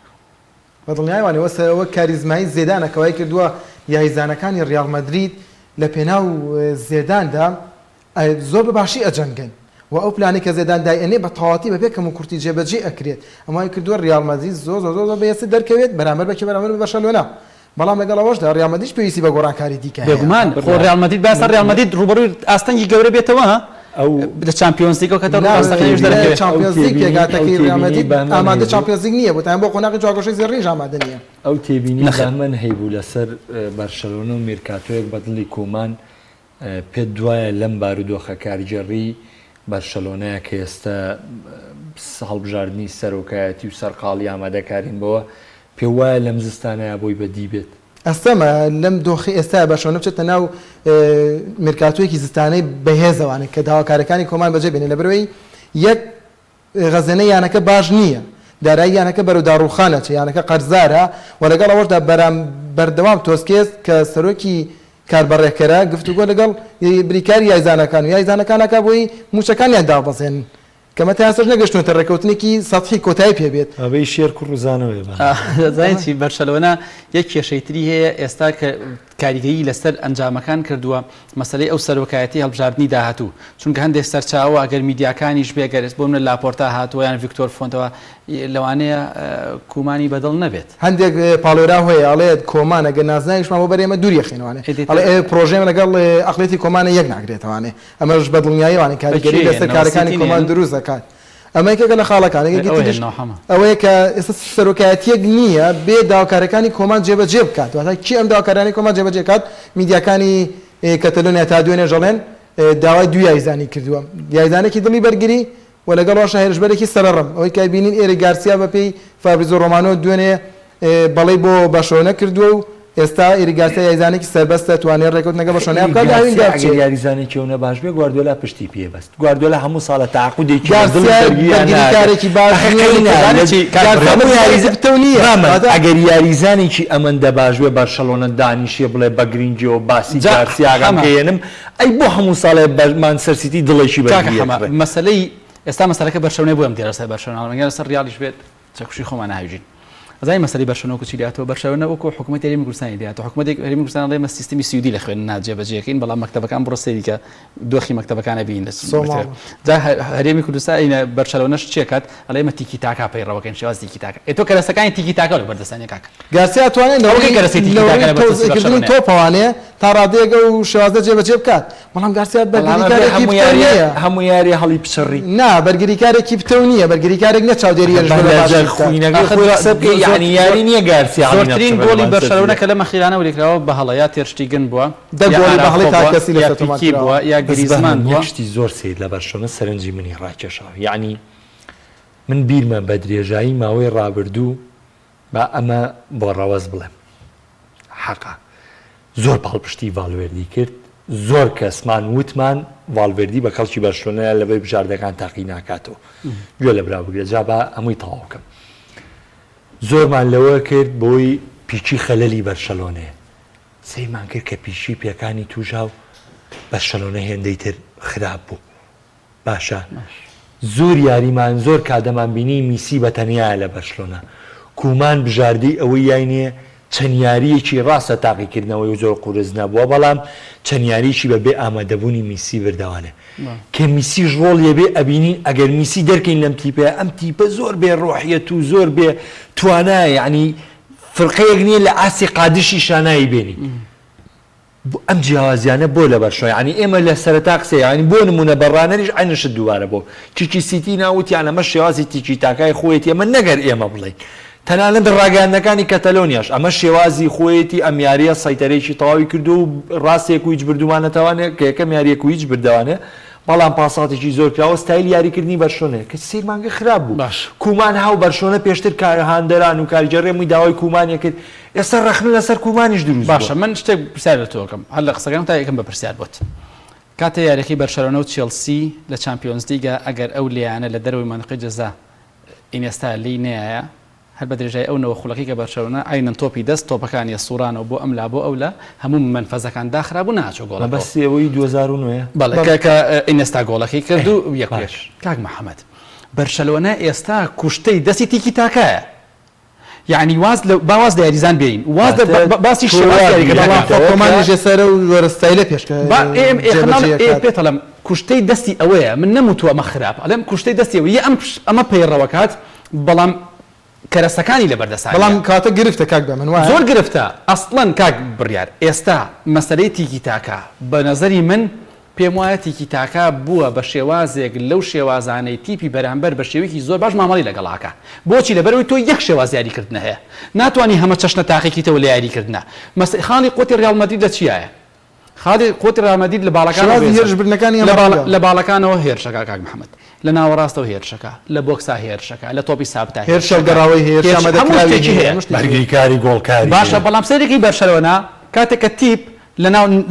بەدڵنیایوانەوە کاریزمایی زێدانەکەوای کردووە یاریزانەکانی ڕیال مەدرید لە پێناو زێداندا زۆر بەباشی ئەجەنگن و ئەو پلانی کە زێدان دایێنێ بە تەواتی بەپێ کەم و کورتی جێبەجێ ئەکرێت ئەمای کردووە ڕیال مەدرید زۆر بەیەسی دەرکەوێت بەرامبەر بەکی بەرامبەر بە بەرشەلۆنە بەڵام لەگەڵەوەشدا ڕیال مەدریدش پێویستی بە گۆڕانکاری دیکە بێگومان خۆ ڕیال مەدرید باسە ڕیال مەدرید ڕوبەڕووی ئاستەنگی گەورە بێتەوە ئەو لە چامپیۆنز لیگەوە کە ئاستەکەیش دەرەکەوێت چامپیۆنز لیگ پێگاتەکەی ڕیال مەدرید ئامادە چامپیۆنز لیگ نییە بۆ خۆناغی جواگۆشەی زێڕینش ئامادە نییە ئەو تێبینی زەمن هەیبوو لەسەر بەرشەلۆنە و میرکاتۆیەک بەدڵی کۆمان پێت دوایە لەم بارودۆخە کارگەڕی بەرشەلۆنەیە کە ئێستا هەڵبژاردننی سەرۆکایەتی و سەرقاڵی ئامادەکارین بەوە پێ وایە لەم زستانەیە بۆی بەدی بێت ئەستەمە لەم دۆخی ئێستا بەشەوە بچێتە ناو میرکاتۆیەکی زستانەی بەهێزەوانە کە داواکارەکانی کۆمان بەجێ بێنێ لەبەرەوەی یەک غەزەنەی یانەکە باش نییە دارایی یانەکە بەرەو داڕوخانە چ یانەکە قەرزارە و لەگەڵ ئەوەشدا بەردەوام تۆسکێز کە سەرۆکی کاربەڕێکەرە گفتوگۆ لەگەڵ بریکاری یایزانەکان و یایزانەکانەکە بۆی موچەکانیان دابەزێن کەمە تا سەر نەگەشتونەتە ڕێکەوتنێکی سەطحی کۆتایی پێبێت ئەوەی شێر کوڕزانەوەی زانیی بەرشەلۆنە یەک کێشەیتری هەیە ئێستا کە کاریگەری لەسەر ئەنجامەکان کردووە مەسلەی ئەو سەرۆکایەتی هەڵبژاردننی داهاتوو چونکە هەندێک سەرچاوە ئەگەر میدیاکانیش بێگەرێت بۆ منە لاپۆرتا هاتووە یان ڤیکتۆر فۆنتەوە لەوانەیە کومانی بەدڵ نەبێت هەندێک پاڵۆرا هەیە ئەڵێت کۆمان ئەگەر نازانیشمان بۆ بەرێمە دووری خێنوانێ پرۆژێمە لەگەڵ ئەقلێتی کۆمانە یەک ناگرێتەوانێ ئەمەش بەدڵنیاییوانێ کاریگەری لەسەر کارەکانی کۆمان دروست دەکات ئەمەیەکێکە لە خاڵەکانێک ئەوەیە کە ئێستا سەرۆکایەتیەک نییە بێ داواکارەکانی کۆمان جێبەجێ بکات واتە کی ئەم داواکارانی کۆمان جێبەجێ کات میدیاکانی کەتەلۆنیا تا دوێنێ ژەڵێن داوای دوو یایزانی کردووە یایزانێکی دڵی بەرگری و لەگەڵەوەش هێرشبەرێکی سەرڕم ئەوەی کە بینین ئێرە گارسیا بەپێی فابریزۆ ڕۆمانۆ دوێنێ بەڵێ بۆ بەشۆنە کردووە و ئێستا ئێریگارسیا یایزانێکی سەربەستە توانێت ڕێکوتنەکە بەشۆنە بکات ئەگەر یاریزانێکی ئەوە باش بێ گواردیۆلا پشتی پێبەست گواردیۆلا هەموو ساڵە تاعاقودێکی کارێکی ئەگەر یاریزانێکی ئەمەندە باش بێ بەرشەلۆنە دانیشێ بڵێ بە گرنگیەوە باسی گارسیاگەم پێێنم ئەی بۆ هەموو ساڵێ مانچستەر سیتی دڵێکی بە مەسەلەی ئێستا مەسەلەکە بەرشەونەی بۆ ئەم دیێرە سەر بەرشەوە مەگەر سەر ریالیش بێت چەکوشی خۆمان ناویژین زای مەسەی بەرشەوە کوچی دێتەوە بەرشەوە وەکو حکوومەت هەرێمی کوردستانی دێتەوە حکوومەتی هەرێمی کوردستان دەڵێ مە سیستمی سوودی لە خوێندنە جێبەجێکەین بەڵام مەکتەبەکان بڕۆ سەیری کە دۆخی مەکتەبەکانە بین جا هەرێمی کوردستان ئینە بەرشەوەش چێکات ئەڵێ مە تیکی تاکا پەیڕەوەکەین شێواز تیکی تاکە ئێتۆ کەرەسەکانی تیکی تاکە لە بەردەستانی کاکە گارسیا توانێت لەوەی تۆپەوانەیە تا ڕادێگە و شێوازە جێبەجێ بکات بەڵام گارسیا بەرگریکارێکی هەموو یاری هەڵی پسڕی نا بەرگریکارێکی پتە نییە بەرگریکارێک نە چاودێریێژ ینی یاری نییە گارسیا زۆرترین گۆڵی بەرشەوەنە کە لە مەخیرانە ولیکراوە بە هەڵەیە تێرشتیگن بووە دەگۆڵی بە هەڵی تاکەسی لە تۆماکی بووە یا گریزمان بووە شتی زۆر سید لە بەرشەوە سەرنجی منی ڕاکێشاوە یعنی من بیرمە بە درێژایی ماوەی ڕابردوو بە ئەمە بۆ ڕەوەز بڵێم حەقا زۆر پاڵپشتی ڤالڤێردی کرد زۆر کەسمان وتمان ڤالڤێردی بە کەڵکی بەرشەوەنەیە لەبەر بژاردەکان تاقی ناکاتەوە گوێ لە برا بگرێت جا بە هەمووی تەواوکەم زۆرمان لەوە کرد بۆی پیچی خەلەلی بەرشەلۆنەیە سەیمان کرد کە پیشی پێکانی توژا و بەرشەلۆنە هێندەی تر خراپ بوو باشە زۆر یاریمان زۆر کادەمان بینی میسی بە تەنیایە لە بەرشەلۆنە کومان بژاردی ئەوەی یاینێ چەند یاریەکی ڕاستە تاقیکردنەوەی زۆر قورس نەبووە بەڵام چەند یاریی بەبێ ئامادەبوونی میسی بردەوانێ کە میسی ژۆڵ یەبێ ئەبینین ئەگەر میسی دەرکەین لەم تیپەیە ئەم تیپە زۆر بێ ڕۆحیەت و زۆر بێ توانایە یعنی فرقەیەک نییە لە ئاسی قادشی شانایی بێنی ئەم جیاوازیانە بۆ لە بەرشەوە ینی ئێمە لە سەرتا قسە ینی بۆ نمونە بەڕانەریش عینشت دووبارە بۆ چیکی سیتی ناوتیان ئەمە شێوازی تیکی تاکای خۆیەتی ئەمە نەگەر ئێمە بڵێ تەنانەت ڕاگەاندەکانی کەتەلۆنیاش ئەمە شێوازی خۆیەتی ئەم یاریە سەیتەرێکی تەواوی کردو و ڕاستێک و هیچ بردومانەتەوانێت کە یەکەم یاریەک و هیچ بردەوانێ بەڵام پاساتێکی زۆر پیاوە ستایل یاریکردنی بەرشۆنەیە کە سیرمانگە خراپ بوو کومان هاو بەرشۆنە پێشتر کارهاندەران و کارجەڕێمووی داوای کومانیە کرد ئێستا ڕەخنە لەسەر کومانیش دروست باشە من شتێک پرسیار لە تۆکەم هەر لە قسەکەم تا یەکەم بە پرسیار بۆت کاتە یاریەکەی بەرشەلۆنە و چێلسی لە چامپیۆنز لیگە ئەگەر ئەو لیانە لە دەروی منطقەی جەزا ئینێستا لی نەیە هەر بە درێژای ئەو نەوە خوڵەکەی کە بەرشەلۆنە ئاینەن تۆپی دەست تۆپەکانی سوورانەوە بۆ ئەم لا بۆ ئەو لە هەموو منفەزەکان داخرابوو ناچۆ گۆڵە بەسەوەی 2009 بەڵێ کە ئینێستا گۆڵەکەی کرد و یەک پێش کاک محەممەد بەرشەلۆنە ئێستا کوشتەی دەستی تیکی تاکایە یعنی باواز لە یاریزان بێین واز باسی شێوازی سەر و وەرەستایلە پێش پێتەڵم کوشتەی دەستی ئەوەیە من نەموتووە ئەمە خراپ ئەڵێم کوشتەی دەستیەوە ئەمە پەیڕەوەکات بەڵام کەرەسەکانی لە بەردەسان بەڵام کاتە گرفتە کاک بە من وایە زۆر گرفتە ئەسڵەن کاک بڕیار ئێستا مەسەلەی تیکی تاکە بە نەزەری من پێم وایە تیکی تاکە بووە بە شێوازێک لەو شێوازانەی تیپی بەرامبەر بە شێوەیەکی زۆر باش مامەڵی لەگەڵاکە بۆچی لەبەرەوەی تۆ یەک شێواز یاریکردن هەیە ناتوانانی هەمە چەشنە تاقیکیتەوە لە یاریکردنە خاڵی قوتی ڕیال مەدرید لە چیایە خاڵی قوتی ڕیال مەدرید لە باڵەکانەوە لە باڵەکانەوە هێرشەکە کاک محەممەد لە ناوەڕاستەوە هێرشەکە لە بۆکسا هێرشەکە لە تۆپی سابتا هێرشە گەڕاوی هێرشەکاری گۆڵکاری باشە بەڵام سەرێکی بەرشەلۆنە کاتێک کە تیپ لە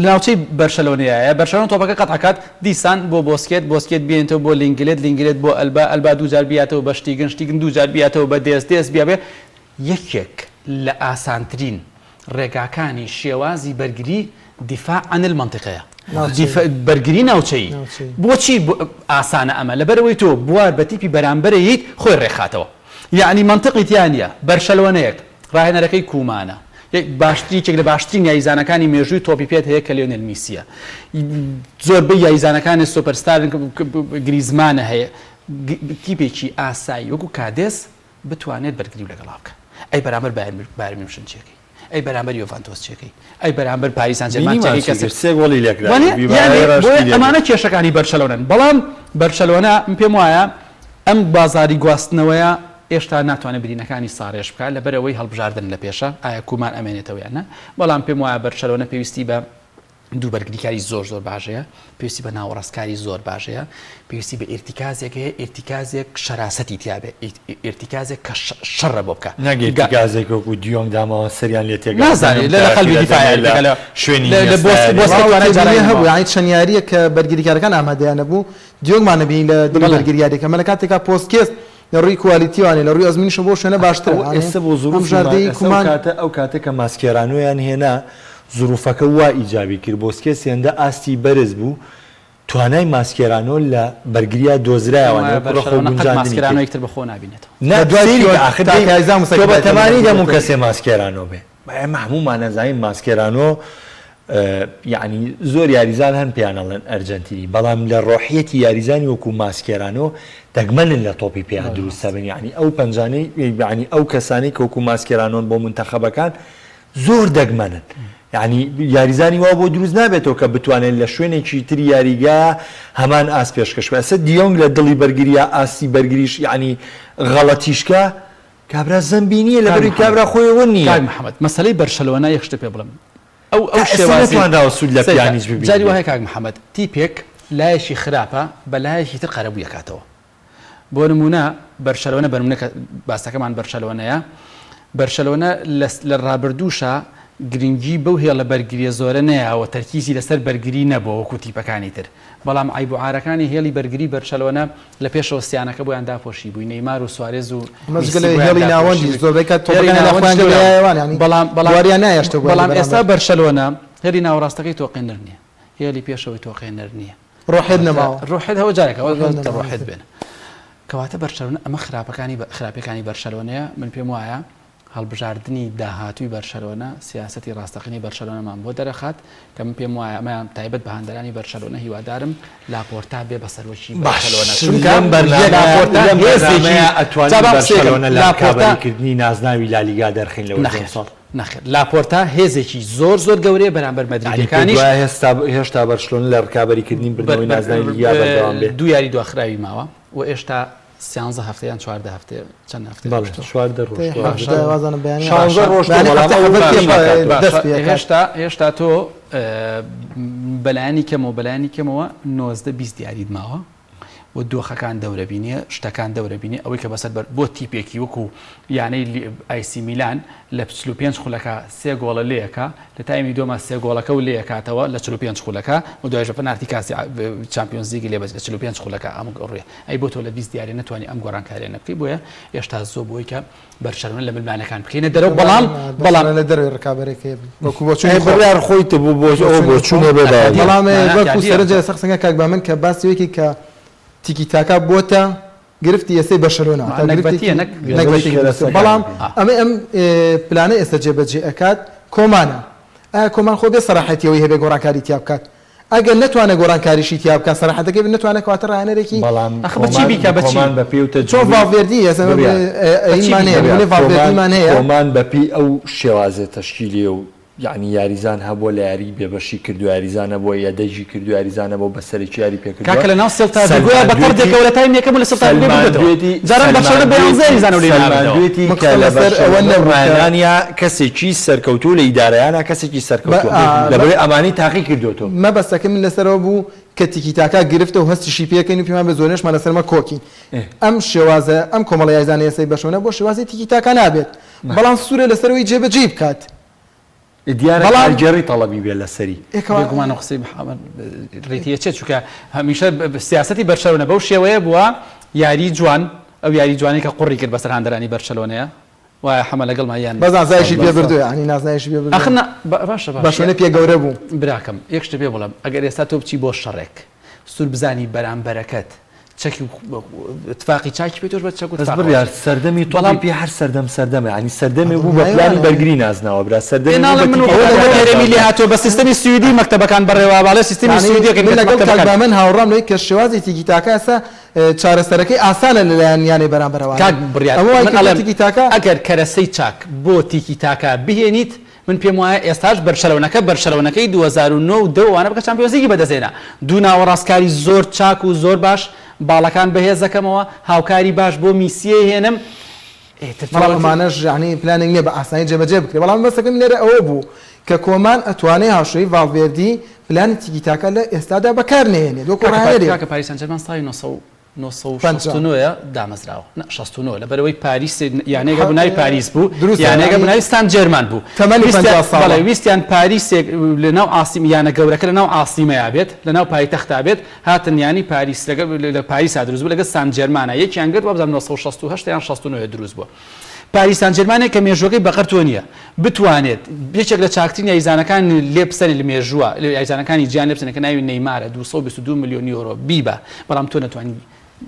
ناوچەی بەرشەلۆنەیە بەرشەلۆن تۆپەکە قەتعکات دیسان بۆ بۆسکێت بێنێتەوە بۆ لینگلێت بۆ ئەلبا دووجار بیاتەوە بە شتیگن دووجار بیاتەوە بە دێست بیابێ یەکێک لە ئاسانترین ڕێگاکانی شێوازی بەرگری دیفاع عن المنطقەیە بەرگری ناوچەی بۆچی ئاسانە ئەمە لەبەرەوەی تۆ بوار بە تیپی بەرامبەرەیت خۆی ڕێخاتەوە یعنی منطقی تیانە بەرشەلۆنەیەک ڕاهێنەرەکەی کومانە باشترینێک لە باشترین یاریزانەکانی مێژووی تۆپی پێت هەیە کە لیۆنێل میسیە زۆربەی یاریزانەکانی سوپەرستار گریزمانە هەیە تیپێکی ئاسایی وەکو کادێس بتوانێت بەرگری لەگەڵا بکە ئەی بەرامبەر بایر میونخن چێکەی ئەی بەرامبەر یۆڤانتۆس چێکەی ئەی بەرامبەر پاریس سان ژێرمان ئەمانە کێشەکانی بەرشەلۆنەن بەڵام بەرشەلۆنە پێم وایە ئەم بازاری گواستنەوەیە ئێشتا ناتوانێت برینەکانی ساڕێژ بکات لەبەرەوەی هەڵبژاردن لە پێشە ئایا کومان ئەمێنێتەوە یانە بەڵام پێم وایە بەرشەلۆنە پێویستی بە دوو بەرگریکاری زۆر باشەیە پێویستی بە ناوەڕاستکاری زۆر باشەیە پێویستی بە ئێرتیکازێک هەیە ئێرتیکازێک شەراسەتی تیابێ ئێرتیکازێک کە شەڕە بۆ بکە نەگەێرتیکازێک وەکو دیۆنگ دامەوە سەریان لێ تێگە نازانێت لە قەلبی دیفاع شوێنی هەبوو یعنی چەند یاریە کە بەرگریکارەکان ئامادەیانە بوو دیۆنگمانە بین لە بەرگریارێکە مەلە کاتێکا پۆستکێس لە ڕووی کوالیتیوانێ لە ڕووی ئەزمینیشە بۆ شوێنە باشتر ئێستا بۆ زوروفژاردەی کومان ئەو کاتە کە ماسکێرانۆیان هێنا زروفەکە وا ئیجابی کرد بۆسکێ سێندە ئاستی بەرز بوو توانای ماسکێرانۆ لە بەرگریە دۆزرایەوە ماسکرانەوە یەکتر بەخۆ نبینێتەوە تۆ بە تەمانی دەمون کەسێ ماسکێرانۆ بێ هەمومان نەزانین ماسکێرانۆ یعنی زۆر یاریزان هەن پێیانەڵێن ئەرجەنتینی بەڵام لە ڕۆحیەتی یاریزانی وەکو ماسکێرانۆ دەگمەنن لە تۆپی پێیان دروستە بن یعنی ئەو پەنجانەی یعنی ئەو کەسانی کە وەکو ماسکێرانۆن بۆ منتەخەبەکان زۆر دەگمەنن یعنی یاریزانی وا بۆ دروست نابێتەوە کە بتوانێت لە شوێنێکی تری یاریگا هەمان ئاس پێشکەش بێسە دیۆنگ لە دڵی بەرگریە ئاسی بەرگریش یعنی غەڵەتیشکە کابرا زەمبینیە لە بەروی کابرا خۆیەوە نییە محەممەد مەسەلەی بەرشەلۆنا یەک شتە پێ بڵم ئەو شێوازیاندا سوود لە پیانیش ببینی جاری وایە کاک محەممەد تیپێک لایەکی خراپە بە لایەکی تر قەرەبوو یەکاتەوە بۆ نمونە بەرشەلۆنە بەرمونە باسەکەمان بەرشەلۆنەیە بەرشەلۆنە لە ڕابردووشە گرنگی بەو هێڵە بەرگریە زۆرە نەیەوە تەرکیزی لەسەر بەرگری نەبووە وەکو تیپەکانی تر بەڵام ئایبوعارەکانی هێڵی بەرگری بەرشەلۆنە لە پێشەوە سییانەکە بۆیان داپۆشی بووی نەیمار و سوارێز و هێڵی ناوەندی بەڵام ئێستا بەرشەلۆنە هێڵی ناوەڕاستەکەی تۆقێنەر نییە هێڵی پێشەوەی تۆقێنەر نییە ڕۆحێت نەماوە ڕۆحێت هەوە جارێکەوە ڕۆحێت بێنە کەواتە بەرشەلۆنە ئەمە خراپەکانی بەرشەلۆنەیە من پێم وایە هەڵبژاردننی داهاتووی بەرشەلۆنە سیاسەتی ڕاستەقینی بەرشەلۆنەمان بۆ دەرەخات کە من پێم وایە ئەمە تایبەت بە هەندەرانی بەرشەلۆنە هیوادارم لاپۆرتا بێ بە سەرۆکی بەرشەلۆنە لە کابراکردنی نازناوی لالیگا دەرخین لەوە نەخێر لاپۆرتا هێزێکی زۆر گەورەیە بەرامبەر مەدریدەکانی هێشتا بەرشلۆنە لە ڕکابەریکردنی بردنەوەی نازناوی لیگا بەردەوام بێ دوو یاری دواخراوی ماوە و ئێشتا 13 هەفتەیان 14 هەفتێ چەند هێشتا تۆ بەلایانی کەمەوە 19-20 دیاریت ماوە و دۆخەکان دەورەبینێ شتەکان دەورەبینێ ئەوەی کە بەسەر بۆ تیپێکی وەکو یانەی ئایسی میلان لە 45 خولەکە 3 گۆڵە لەیەکە لە تایمی دۆمە 3 گۆڵەکە و لەیەکاتەوە لە 45 خولەکە و دوایژە پەنارتی کاسی چمپیۆنز لیگی لێ بە 45 خولەکە ئەم ڕێ ئەی بۆ تۆ لە 20 دیارێ نتوانانی ئەم گۆڕانکاریانە بکەی بۆیە هێشتا زۆر بۆی کە بەرشەلۆنە لە ملمانەکان بکەینە دەرەوە بەڵام لە دەروی ڕکابەرێکی وەکو بڕیار خۆیتە بۆ چوونە بێدا بەڵام وەکو سەرنجە سەخسەنگە کاک بە من کە باسیوەیەکی کە تیکی تاکا بۆتە گرفتی ئێسەی بەشەرۆنە بەڵام ئەمە ئەم پلانە ئێستا جێبەجێ ئەکات کۆمانە ئایا کۆمان خۆ بێ سەراحەتیەوەی هەبێ گۆڕانکاری تیا بکات ئەگەر نتوانە گۆڕانکاریشی تیا بکات سەراحەتەکەی نتوانە کەواتە ڕاهێنەرێکی چۆن ڤالڤێردی کۆمان بەپی ئەو شێوازە تەشکیلی و یعنی یاریزان هەبووە لە یاری بێبەشی کردو یاریزانە بۆ یادەژی کردو یاریزانە بۆ بەسەرێکی یاری پێکرد کاکە لە ناو سێڵتا بەتەڕ دێکەوە لە تایم یەکەم لە سێڵتا جاران بەشەرە بەیانزەریزانە و لێناردوێتی کە لە ئەوە نەڕایانیا کەسێکی سەرکەوتوو لە ئیدارەیانە کەسێکی سەرکەوتووە لەبەرەوەی ئەمانی تاقی کردوتۆ مەبەستەکە من لەسەرەوە بوو کە تیکی تاکا گرفتە و هەستیشی پێکەین و پێمان بە زۆرێشمان لەسەرمە کۆکی ئەم شێوازە ئەم کۆمەڵە یاریزانە ئێسەی بەشەونە بۆ شێوازی تیکی تاکا نابێت بەڵام سوورە لەسەرەوەی جێبەجێ بکات دیارەجێڕی تەڵەبی بێ لەسەری گومان قسەی ڕێتیە چێت چووکە هەمیشە سیاسەتی بەرشەلۆنە بەو شێوەیە بووە یاری جوان ئەو یاری جوانی کە قوڕی کرد بەسەر هەندەرانی بەرشەلۆنەیە وایە حەمە لەگەڵمایان بەزانزایشی پێ بردووە ینی نازایشی پێ بردووە باشە بەشێنە پێ گەورە بوو براکەم یەک شتە پێ بڵم ئەگەر ئێستا تۆ بچی بۆ شەڕێک سوور بزانی بەرامبەرەکەت چەکی اتفاقی چاکی پێ تۆش بە چەک بڕیار سەردەمی تۆڵام پێ هەر سەردەمە ینی سەردەمی بوو بە پلانی بەرگری نازناوە برا سەردەمی لێ هاتۆ بە سیستەمی سویدی مەکتەبەکان بەڕێوە باڵێ سیستەمی سویدی لەگەڵ من هاوڕام لەی کە شێوازی تیکی تاکە ئێستا چارەسەرەکەی ئاسانە لەلایەن یانەی بەرامبەرەوە ئەگەر کەرەسەی چاک بۆ تیکی تاکە بهێنیت من پێم وایە ئێستاش بەرشەلۆنەکەی 2009 و دەوانە بکە چمپیۆنزیگی بەدەزێنە دوو ناوەڕاستکاری زۆر چاک و زۆر باش باڵەکان بەهێز دەکەمەوە هاوکاری باش بۆ میسیە هێنم ئەمانەش ژانی پلانێک نییە بە ئاسانی جێبەجێ بکرێت بەڵام بەسەکەم لێرە ئەوە بوو کە کۆمان ئەتوانێت هاوشەوی ڤالڤێردی پلانی تیکی تاکە لە ئێستادا بەکارنێنێت کە پاریس سەن ژەرمان ساڵی 1969 دامەزراوە 69 لەبەرەوەی پاریس یانێگە بناوی پاریس بوو یانێگە بناوی سان جێرمان بوو ویستیان پاریسێک لەناو ئاسیمیانە گەورەکە لەناو ئاسیمەیە بێت لەناو پایتەختە بێت هاتن ینی پاریس لە پاریسا دروست بوو لەگە سان جێرمانە یەکیان گرت وابزانم 1968 یان 69 دروست بووە پاریس سان ژێرمانێک کە مێژوەکەی بەقەرتۆ نییە بتوانێت یەکێک لە چاکترین یاریزانەکان لێ بسەنی لە مێژووە لە یاریزانەکانی گیان لێ بسەنە کە ناوی نەیمارە 222 میلیۆن یۆرۆ بیبە بەڵام تۆ نەتوانی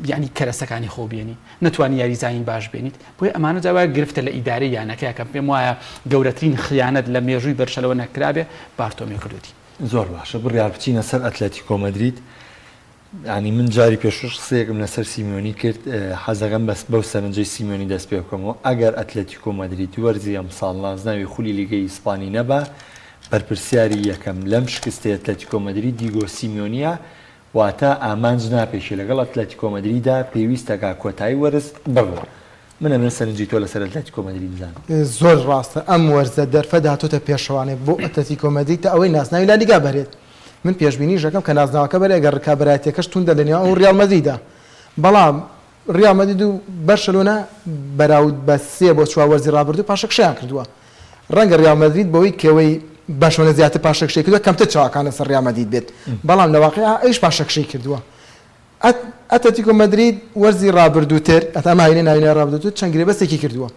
یعنی کەرەسەکانی خۆ بێنی نەتوانی یاریزانی باش بێنیت بۆی ئەمانە جاوا گرفتە لە ئیدارەی یانەکەی کە پێم وایە گەورەترین خیانەت لە مێژووی بەرشەلەوە نەکرابێ بارتۆمی کردوتی زۆر باشە بڕیار بچینە سەر ئەتلەتیکۆ مەدرید ینی من جاری پێشوش قسەیەکم لەسەر سیمیۆنی کرد حەزەکەم بەس بەو سەرنجەی سیمیۆنی دەست پێ بکەمەوە ئەگەر ئەتلەتیکۆ مەدرید وەرزی ئەم ساڵ نازناوی خولی لیگەی ئیسپانی نەبا بەرپرسیاری یەکەم لەم شکستی ئەتلەتیکۆ مەدرید دیگۆ سیمیۆنیە واتە ئامانج ناپێشی لەگەڵ ئەتلەتیکۆ مەدریددا پێویستەکە کۆتایی وەرز بڕۆ منە من سەرنجی تۆ لەسەر ئەتلەتیکۆ مەدرید بزانم زۆر ڕاستە ئەم وەرزە دەرفە داهاتۆتە پێشەوانێ بۆ ئەتلەتیکۆ مەدرید تا ئەوەی ناسناوی لالیگا بەرێت من پێشبینی ژەکەم کە نازناوەکە بەرێ ئەگەر ڕکابەرایەتەکەش توندە لە نێوان ئەو ڕیال مەدریدە بەڵام ڕیال مەدرید و بەرشەلۆنە بەراورد بە 3 بۆ 4 وەرزی ڕابردوو پاشەکشیان کردووە ڕەنگە ڕیال مەدرید بەوەی کەوەی بەشۆنە زیاتر پاشەکشی کردووە کەمتر چاوەکان لەسەر ڕیال مەدرید بێت بەڵام لە واقعیا ئەویش پاشەکشی کردووە ئەتلەتیکۆ مەدرید وەرزی ڕابردووتر ئەتەما هینە ناوینە ڕابردووتر چەند گرێبەستێکی کردووە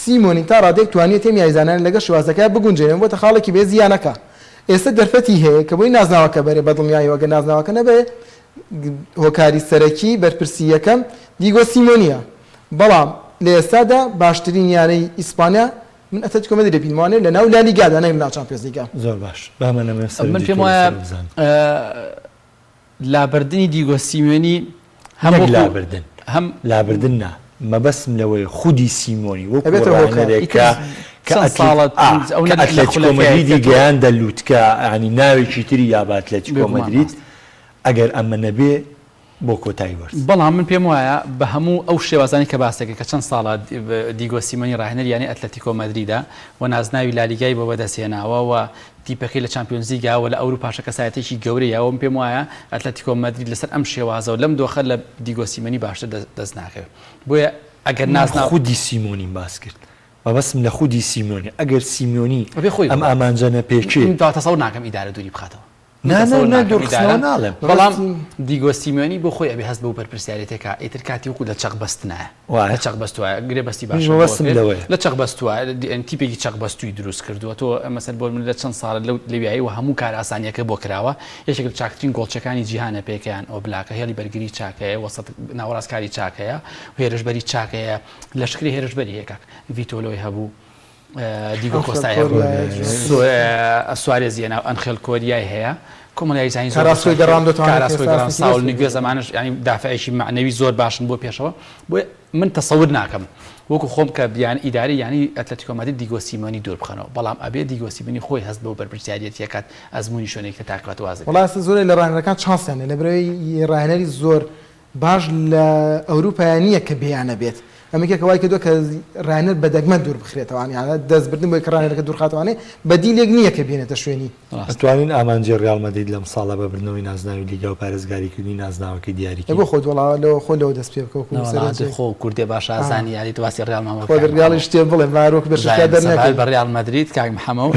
سیمۆنی تا ڕادێک توانێت تێمی یاریزانان لەگەڵ شێوازەکە بگونجێنن بۆتە خاڵێکی بێ زیانەکە ئێستا دەرفەتی هەیە کە بۆی نازناوەکە بەرێ بەدڵنیاییەوە گە نازناوەکە نەبێ هۆکاری سەرەکی بەرپرسی یەکەم دیگۆ سیمۆنیە بەڵام لە ئێستادا باشترین یانەی ئیسپانیا من ئەتلەتیکۆ مەدرید دەبینمانێ لە ناو لالیگادا نەک لە ناو چامپیۆنز لیگا زۆر باش بامەنە من پێم وایە لابردنی دیگۆ سیمۆنی هەم لابردن هەم لابردن نا مەبەسم لەوەی خودی سیمۆنی وەکوڕێکە ئەتلەتیکۆ مەدریدی گەیان دەلووتکە ینی ناوێکی تری یا بە ئەتلەتیکۆ مەدرید ئەگەر ئەمە نەبێ بۆ کۆتایی وەرز بەڵام من پێم وایە بە هەموو ئەو شێوازانی کە باسەکە کە چەند ساڵە دیگۆ سیمۆنی ڕاهێنەر یانی ئەتلەتیکۆ مەدریدە و نازناوی لالیگای بۆ بەدەستهێناوە و تیپەکەی لە چامپیۆنز لیگا و لە ئەوروپاشە کەسایەتێکی گەورەیەوە من پێم وایە ئەتلەتیکۆ مەدرید لەسەر ئەم شێوازە و لەم دۆخە لە دیگۆ سیمۆنی باشتر دەست ناکەوێت بۆیە ئەگەر نازناو خودی سیمۆنی باس کرد بەبەسم لە خودی سیمۆنی ئەگەر سیمۆنی ئەم ئامانجانە پێچێت تەسەوڕ ناکەم ئیدارە دووری بخاتەوە ناڵێم بەڵام دیگۆ سیمۆنی بۆ خۆی ئەبێ هەست بە پەرپرسیارەتێکە ئیتر کاتی وەکو لە چەق بەستنایە لە چەق بەستووە گرێ بەستی باش لە چەق بەستووە تیپێکی چەق بەستووی دروست کردووە تۆ مەسەر بۆ من لە چەند ساڵ لەویایی و هەموو کار ئاسانیەکە بۆ کراوە یەکێک لە چاکترین گۆڵچەکانی جیهانە پێکیان ئەو بلاکە هێڵی بەرگری چاکەیە وەسەد ناوەڕاستکاری چاکەیە و هێرشبەری چاکەیە لەشکری هێرشبەری هێکاک ڤیتۆلۆی هەبوو دیگۆ کۆستایە سوارێزیە ناو ئەنخێل کۆریای هەیە کۆمەڵای زانی کاراسکۆی گەڕاندۆ ساول نگوێ زمانش ینی دافعێکی معنەوی زۆر باشن بۆ پێشەوە بۆ من تەسەور ناکەم وەکو خۆم کە بیان ئیداری ینی ئەتلەتیکۆ مەدرید دیگۆ سیمۆنی دوور بخەنەوە بەڵام ئەبێ دیگۆ سیمۆنی خۆی هەست بۆ بەرپرسیارەتی یەکات ئەزمموی شوێنێک کە تاکات وازە وڵاستی زۆر لە ڕاهێنەرەکان چانسیانە لە برەوەی ڕاهێنەری زۆر باش لە ئەوروپایە نییە کە بێیانە بێت ئەمەکە وای کردووە کە ڕاهێنەر بەدەگمە دوور بخرێتەوە یانە دەستبردن بۆی کە ڕاهێنەرەکە دوورخاتوانێ بەدیلێک نییە کە بێنێتە شوێنی ئەتوانین ئامانجی ڕیال مەدرید لەم ساڵە بەبردنەوەی نازناوی لیگا و پارێزگاریکردنی نازناوەکەی دیاریکرد بۆ خۆت وڵاوە خۆ لەوە دەست پێ بکەوە خۆ کوردێ باش ئازانی یاری تواسی ڕیال مامۆ ڕیاڵی شتێ بڵێ مارۆک بەشکا دەرنەکەی بە ڕیال مەدرید کاک محەمەد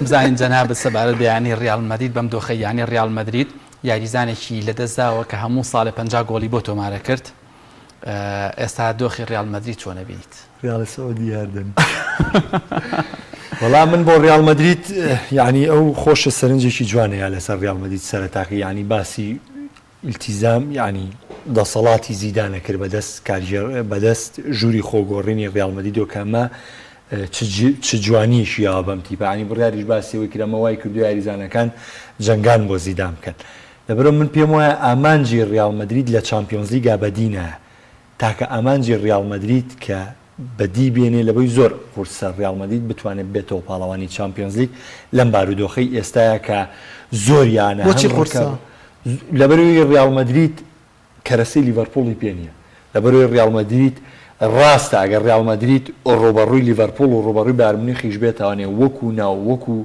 بزانین جەناب سەبارەت بەیانی ڕیال مەدرید بەم دۆخە یانی ڕیال مەدرید یاریزانێکی لەدەستداوە کە هەموو ساڵی 50 گۆڵی بۆ تۆمارە کرد ئێستا دۆخی ڕیال مەدرید چۆنە بینیت ڕیاڵی سەعودی یاردن وەڵام من بۆ ڕیال مەدرید یعنی ئەو خۆشە سەرنجێکی جوانەیە لەسەر ڕیال مەدرید سەرەتاکە یعنی باسی ئیلتیزام یعنی دەسەڵاتی زیدانە کرد بەدەست ژووری خۆگۆڕینی ڕیال مەدریدۆ کە ئەمە چ جوانیشی ئەوە بەم تیپە ینی بڕیاریش باسیەوەی کردەمە وای کردو یاریزانەکان جەنگان بۆ زیدان بکەن لەبەرەوە من پێم وایە ئامانجی ڕیال مەدرید لە چامپیۆنز لیگا بەدینە تاکە ئامانجی ڕیال مەدرید کە بەدی بێنێ لەبەی زۆر قورسە ڕیال مەدرید بتوانێت بێتەوە پاڵەوانی چامپیۆنز لیگ لەم بارودۆخەی ئێستاە کە زۆریانە بۆچی قورسە لەبەرەوەی ڕیال مەدرید کەرەسەی لیڤەرپوڵی پێ نییە لەبەرەوەی ڕیال مەدرید ڕاستە ئەگەر ڕیال مەدرید ڕۆبەڕووی لیڤەرپوڵ و ڕۆبەڕووی بایرن مونیخیش بێتوانێ وەکو ناو وەکو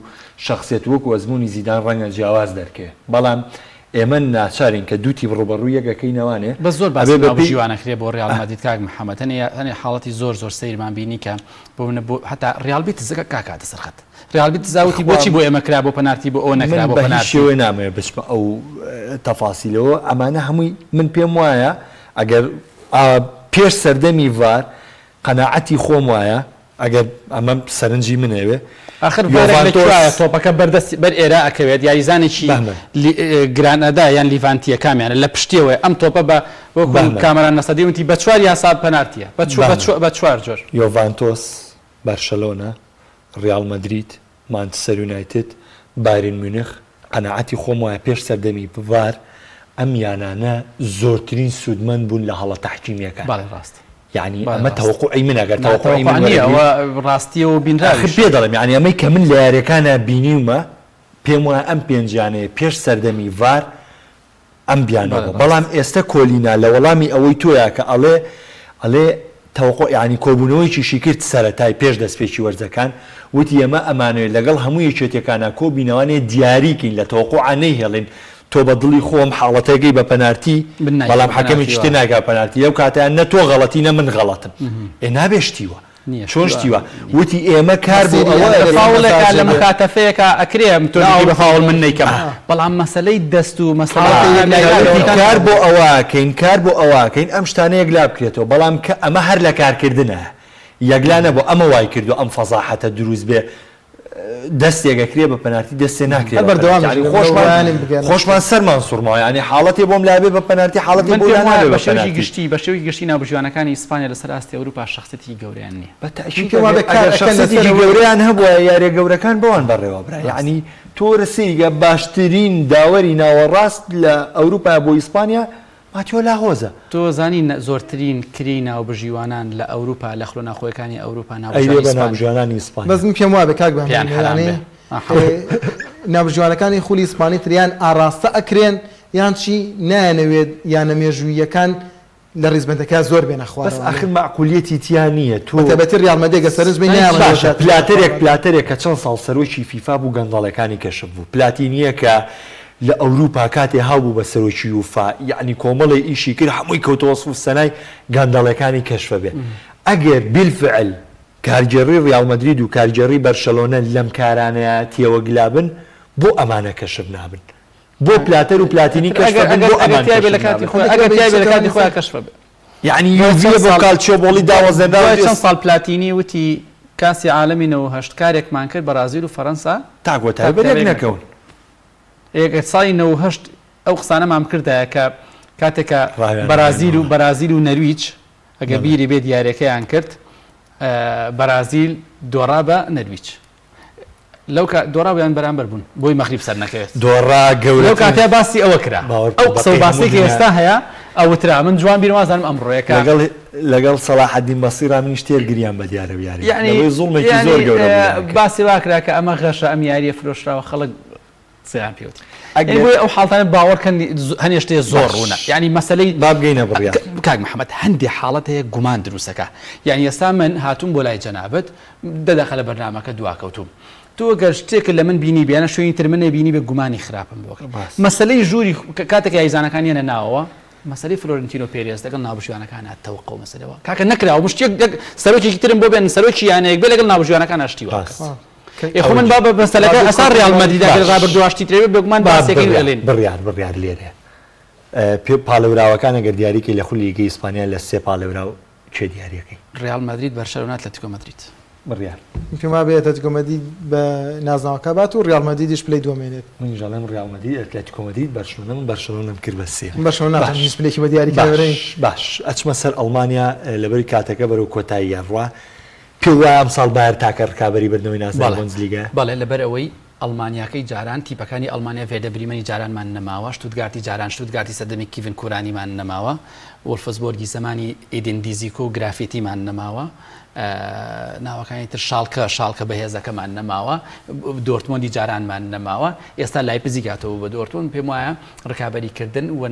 شخصیت وەکو ئەزمموی زیدان ڕەنگە جیاواز دەرکێ بەڵام ئێمە ناچارین کە دووتی ڕۆبەڕووی یەکەکەی نەوانێ بە زۆر بەژیوانەکرێ بۆ ڕیال مەدرید کاک محەمەد هەنێ حاڵەتی زۆر سەیرمان بینی کە بۆ هەتا ڕیال بیت زەکە کاکاتە سەرخەت ڕیال بیت زاوتی بۆچی بۆ ئێمە کرا بۆ پەنارتی بۆ ئەو نەکرا بۆ پەنارتی شێوەی نامەوێ بچمە ئەو تەفاسیلەوە ئەمانە هەمووی من پێم وایە ئەگەر پێش سەردەمی ڤار قەناعەتی خۆم وایە ئەگەر ئەمە سەرنجی منەوێ آخر تۆپەکە بەردەست بەر ئێرە ئەکەوێت یاریزانێکی گرانەدا یان لیڤانتیە کامیانە لە پشتێوە ئەم تۆپە بە کامەران نەسەدیوتی بە 4 یاسا پەنارتیە بە 4 جۆر یۆڤانتۆس بارشەلۆنا ڕیال مەدریت مانچستەر یونایتد بایرن میونخ قەناعەتی خۆم وایە پێش سەردەمی ڤار ئەم یانانە زۆرترین سوودمەند بوون لە هەڵە تەحکیمیەکان ڕاست یعنی ئەمە تەوەقوعی من ئەگەر ڕاستیەوە بینراوی پێ دەڵێم یعنی ئەمەی کە من لە یاریەکانە بینیومە پێم وایە ئەم پێنجانەیە پێش سەردەمی ڤار ئەم بیانەوە بەڵام ئێستا کۆلینا لە وەڵامی ئەوەی تۆیە کە ئەڵێ تەوەقع یعنی کۆبوونەوەیکی شیکرد سەرەتای پێش دەستپێکی وەرزەکان وتی ئەمە ئەمانوێت لەگەڵ هەموو یەکێتەکانە کۆبینەوەانێ دیاریکەین لە تەوەقع نەیهێڵین تۆ بە دڵی خۆم حاڵەتەکەی بە پەنارتی بەڵام حەکەمی شتێ ناگا پەنارتی ئەو کاتیان نە تۆ غەڵەتی نە من غەڵەتم نابێشتیوە چۆن شتیوە وتی ئێمە کار فاولێکا لە مخاتەفەیەکە ئەکرێم تۆ بە فاول من نەیکەم بەڵام مەسەلەی دەست و کار بۆ ئەوەکەین کار بۆ ئەوەکەین ئەم شتانە یەکلا بکرێتەوە بەڵام کە ئەمە هەر لە کارکردنە یەکلانە بۆ ئەمە وای کردو ئەم فەزاحەتە دروست بێ دەستێکەکرێ بە پەنارتی دەستێ ناکرێت خۆشمان سەرمان سوورماوە ینی حاڵەتی بۆم لابێ بە پەنارتی حاڵەتی بەشێوی گشتی بەشێوی گشتی ناوبژوانەکانی ئیسپانیا لەسەر ئاستی ئەوروپا شخصەتی گەوریان نییە بەتەشخصەتی گەوریان هەبووە یاریە گەورەکان بەوان بەڕێوە برا یعنی تۆ رەسیگە باشترین داوەری ناوەڕاست لە ئەوروپا بۆ ئیسپانیا ماتیۆ لاهۆزە تۆ زانی زۆرترین کری ناوبژیوانان لە ئەوروپا لە خلۆ ناخۆیەکانی ئەوروپا ناوبژیوانانی ئیسپانیا بەس پێم وایە بە کاک بەیان ناوبژیوانەکانی خولی ئیسپانی تریان ئاراستە ئەکرێن یان چی نایەنەوێت یان نەمێژوویەکان لە ڕیزبەندەکە زۆر بێنە خوارد بەس آخر معقولیەتی تیان نییە تۆ تەبەتی ڕیال مەدرید سەرنج بێ پلاتەرێک کە چەند ساڵ سەرۆکی فیفا بوو گەندەڵەکانی کەشف بوو پلاتینیە کە لە ئەوروپا کاتێ هاوبوو بە سەرۆکی وفا یعنی کۆمەڵی ئیشی کرد هەمووی کەوتەوە سەنای گەندەڵەکانی کەشفە بێ ئەگەر بیلفعل کارگەڕی ڕیال مەدرید و کارگەڕی بەرشەلۆنە لەم کارانەیە تێوە گلابن بۆ ئەمانە کەشف نابن بۆ پلاتەر و پلاتینی کەشفبن بۆ ئەگەر کاتی خۆیان کەشف بێ یعنی یوڤیە بۆ کالچیۆبۆڵی داوەزێنراوە چەند ساڵ پلاتینی وتی کاسی عالەمینەوە هەشت کارێکمان کرد بەرازیل و فەڕەنسا تاگۆتای بەرێک نەکەون ساڵی 98 ئەو قسانەمان کردایە کە کاتێکە بەرازیل و نەرویج ئەگە بیری بێ دیارەکەیان کرد بەرازیل دۆڕا بە نەرویج لەو دۆڕاویان بەرامبەر بوون بۆی مەخریب سەر نەکەوێت دۆڕا گەورە لەو کاتێ باسی ئەوە کرا ئەو قسە و باسێکی ئێستا هەیە ئەوترا من جوان بیرمازانم ئەمڕۆیەکە لەگەڵ سەلاحەدین بەسیرا منیش تێر گریان بە دیارە یاری زوڵمێکی زۆر گەورە باسی واکرا کە ئەمە غەشە ئەم یاریە فرۆشراوە خەڵک سیان پێوت ئەو حاڵتانە باوەڕکەن هەنێ شتێ زۆر ڕوونە یعنی مەسەلەی بابگەینە بڕیار کاک محەممەد هەندێک حاڵەت هەیە گومان دروستەکە یعنی ئێستا من هاتووم بۆ لای جەنابەت دەدەخە لە بەرنامەکە دواکەوتوم تۆ گەر شتێک لە من بینی بیانە شوێنی تر من نەبینی بە گومانی خراپم بۆکە مەسەلەی ژووری کاتێک یایزانەکان یەنە ناوەوە مەسەلەی فلۆرنتینۆ پێرێز لەگەڵ ناوبژوانەکان هاتەوەقەوە مەسەلەوە کاکە نەکراوە مشتێک سەرۆکێکی ترم بۆ بێن سەرۆکی یانەیەک بێ لەگەڵ ناوبژوانەکان هەشتیوە خۆ من با بە مەسەلەکە ئەسا ڕیال مەدریدا ڕابردواشتی ترێ بێگومان باسێکی ئەلێن بڕیار لێرە پاڵەوراوەکان ئەگەر دیاریکەی لە خولیگەی ئیسپانیا لە سێ پاڵەوراو چێ دیاریەکەی ڕیال مەدرید بەرشەلۆنا ئەتلێتیکۆ مەدرید بڕیار پێما بێت ئەتلێتیکۆ مەدرید بە نازناوەکە بات و ڕیال مەدریدیش پلەی دووەمێنێت منیژەڵێم ڕیال مەدرید ئەتلێتیکۆ مەدرید بەرشەلۆنا من بەرشەلۆنەم کرد بە سێ بەرشەلۆنا هیچ پلێکی بە دیاری باش ئەچمە سەر ئەڵمانیا لەبەری کاتەکە بەرەو کۆتایی یاڕوا پێ وایە ئەم ساڵ باەر تاکە ڕکابەری بردنەوەی نازناوی بوندسلیگا بەڵێ لەبەر ئەوەی ئەڵمانیاکەی جاران تیپەکانی ئەڵمانیا فێدەبریمەنی جارانمان نەماوە شتوتگارتی جاران شتوتگارتی سەردەمی کیڤن کورانیمان نەماوە وڵفسبۆرگی زەمانی ئیدن دیزیکۆ و گرافیتیمان نەماوە ناوەکانی تر شاڵکە بەهێزەکەمان نەماوە دۆرتمۆندی جارانمان نەماوە ئێستا لایپزی گاتەوە بە دۆرتمۆند پێم وایە ڕکابەریکردن و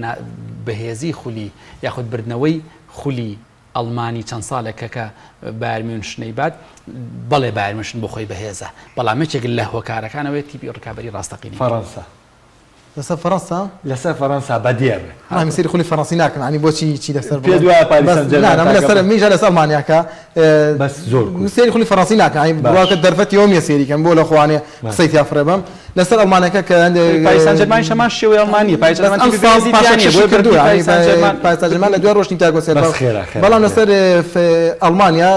بەهێزی خولی یاخود بردنەوەی خولی ئەڵمانی چەند ساڵێکە کە بارمیونشنەی بات بەڵێ بارمشن بۆ خۆی بەهێزە بەڵامێکێک لە هۆکارەکانەوەی تیپی ڕکابەری ڕاستەقینی فەڕەنسا لەسەر فەڕەنسا لەسەر فەڕەنسا بەدێر سری خولی فەڕەنسی ناکەن عنی بۆچی چی لەسەر پێ دوایە لەسەر میژە لەسەر ئەڵمانیاکە بەس زۆر سری خولی فەڕەنسی ناکەن بڕاکە دەرفەتی ئەومیە سێریکەم بۆ لە خوانێ قسەی تیا فڕێبم لەسەر ئەڵمانەکە کە پاریسان ژەرمانی شەمان شێوەی ئەڵمانیە پاریسان لە دوای ڕۆژنی تاگۆسێت بەڵام لەسەر ئەڵمانیا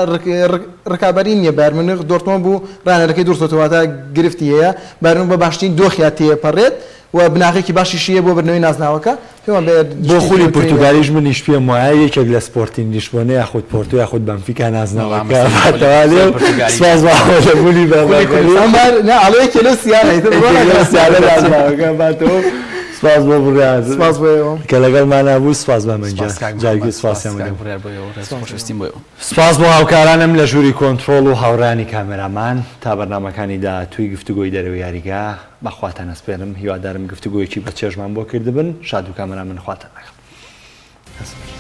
ڕکابەری نییە بارمنغ دۆرتمۆن بوو ڕانەرەکەی دوورسەوەواتە گرفتی هەیە بارن بە باشترین دۆخیا تێپەڕێت و بناغێکی باشیشیە بۆ بردنەوەی نازناوەکە پێوان بۆ خولی پورتوگالیش منیش پێم وایە یەکێک لە سپۆرتین لیشبۆنە یاخود پۆرتو یاخود بەمفیکا نازناوەکە سپاس بۆلی ئەڵەیەکی لە سیارەکە باتەوە سپاس بۆ بڕیان سپاس بۆ کە لەگەڵمانە بوو سپاس بەمەنجا جارگی سپاسیان سپاس بۆ هاوکارانم لە ژووری کۆنتترۆل و هاوڕانی کامێرامان تا بەرنامەکانی داهاتووی گفتوگۆی دەرەوەی یاریگا بەخواتان ئەسپێرم هیوادارم گفتوگۆیەکی بە چێژمان بۆ کردبن شاد و کامەران من خواتان نەکەم.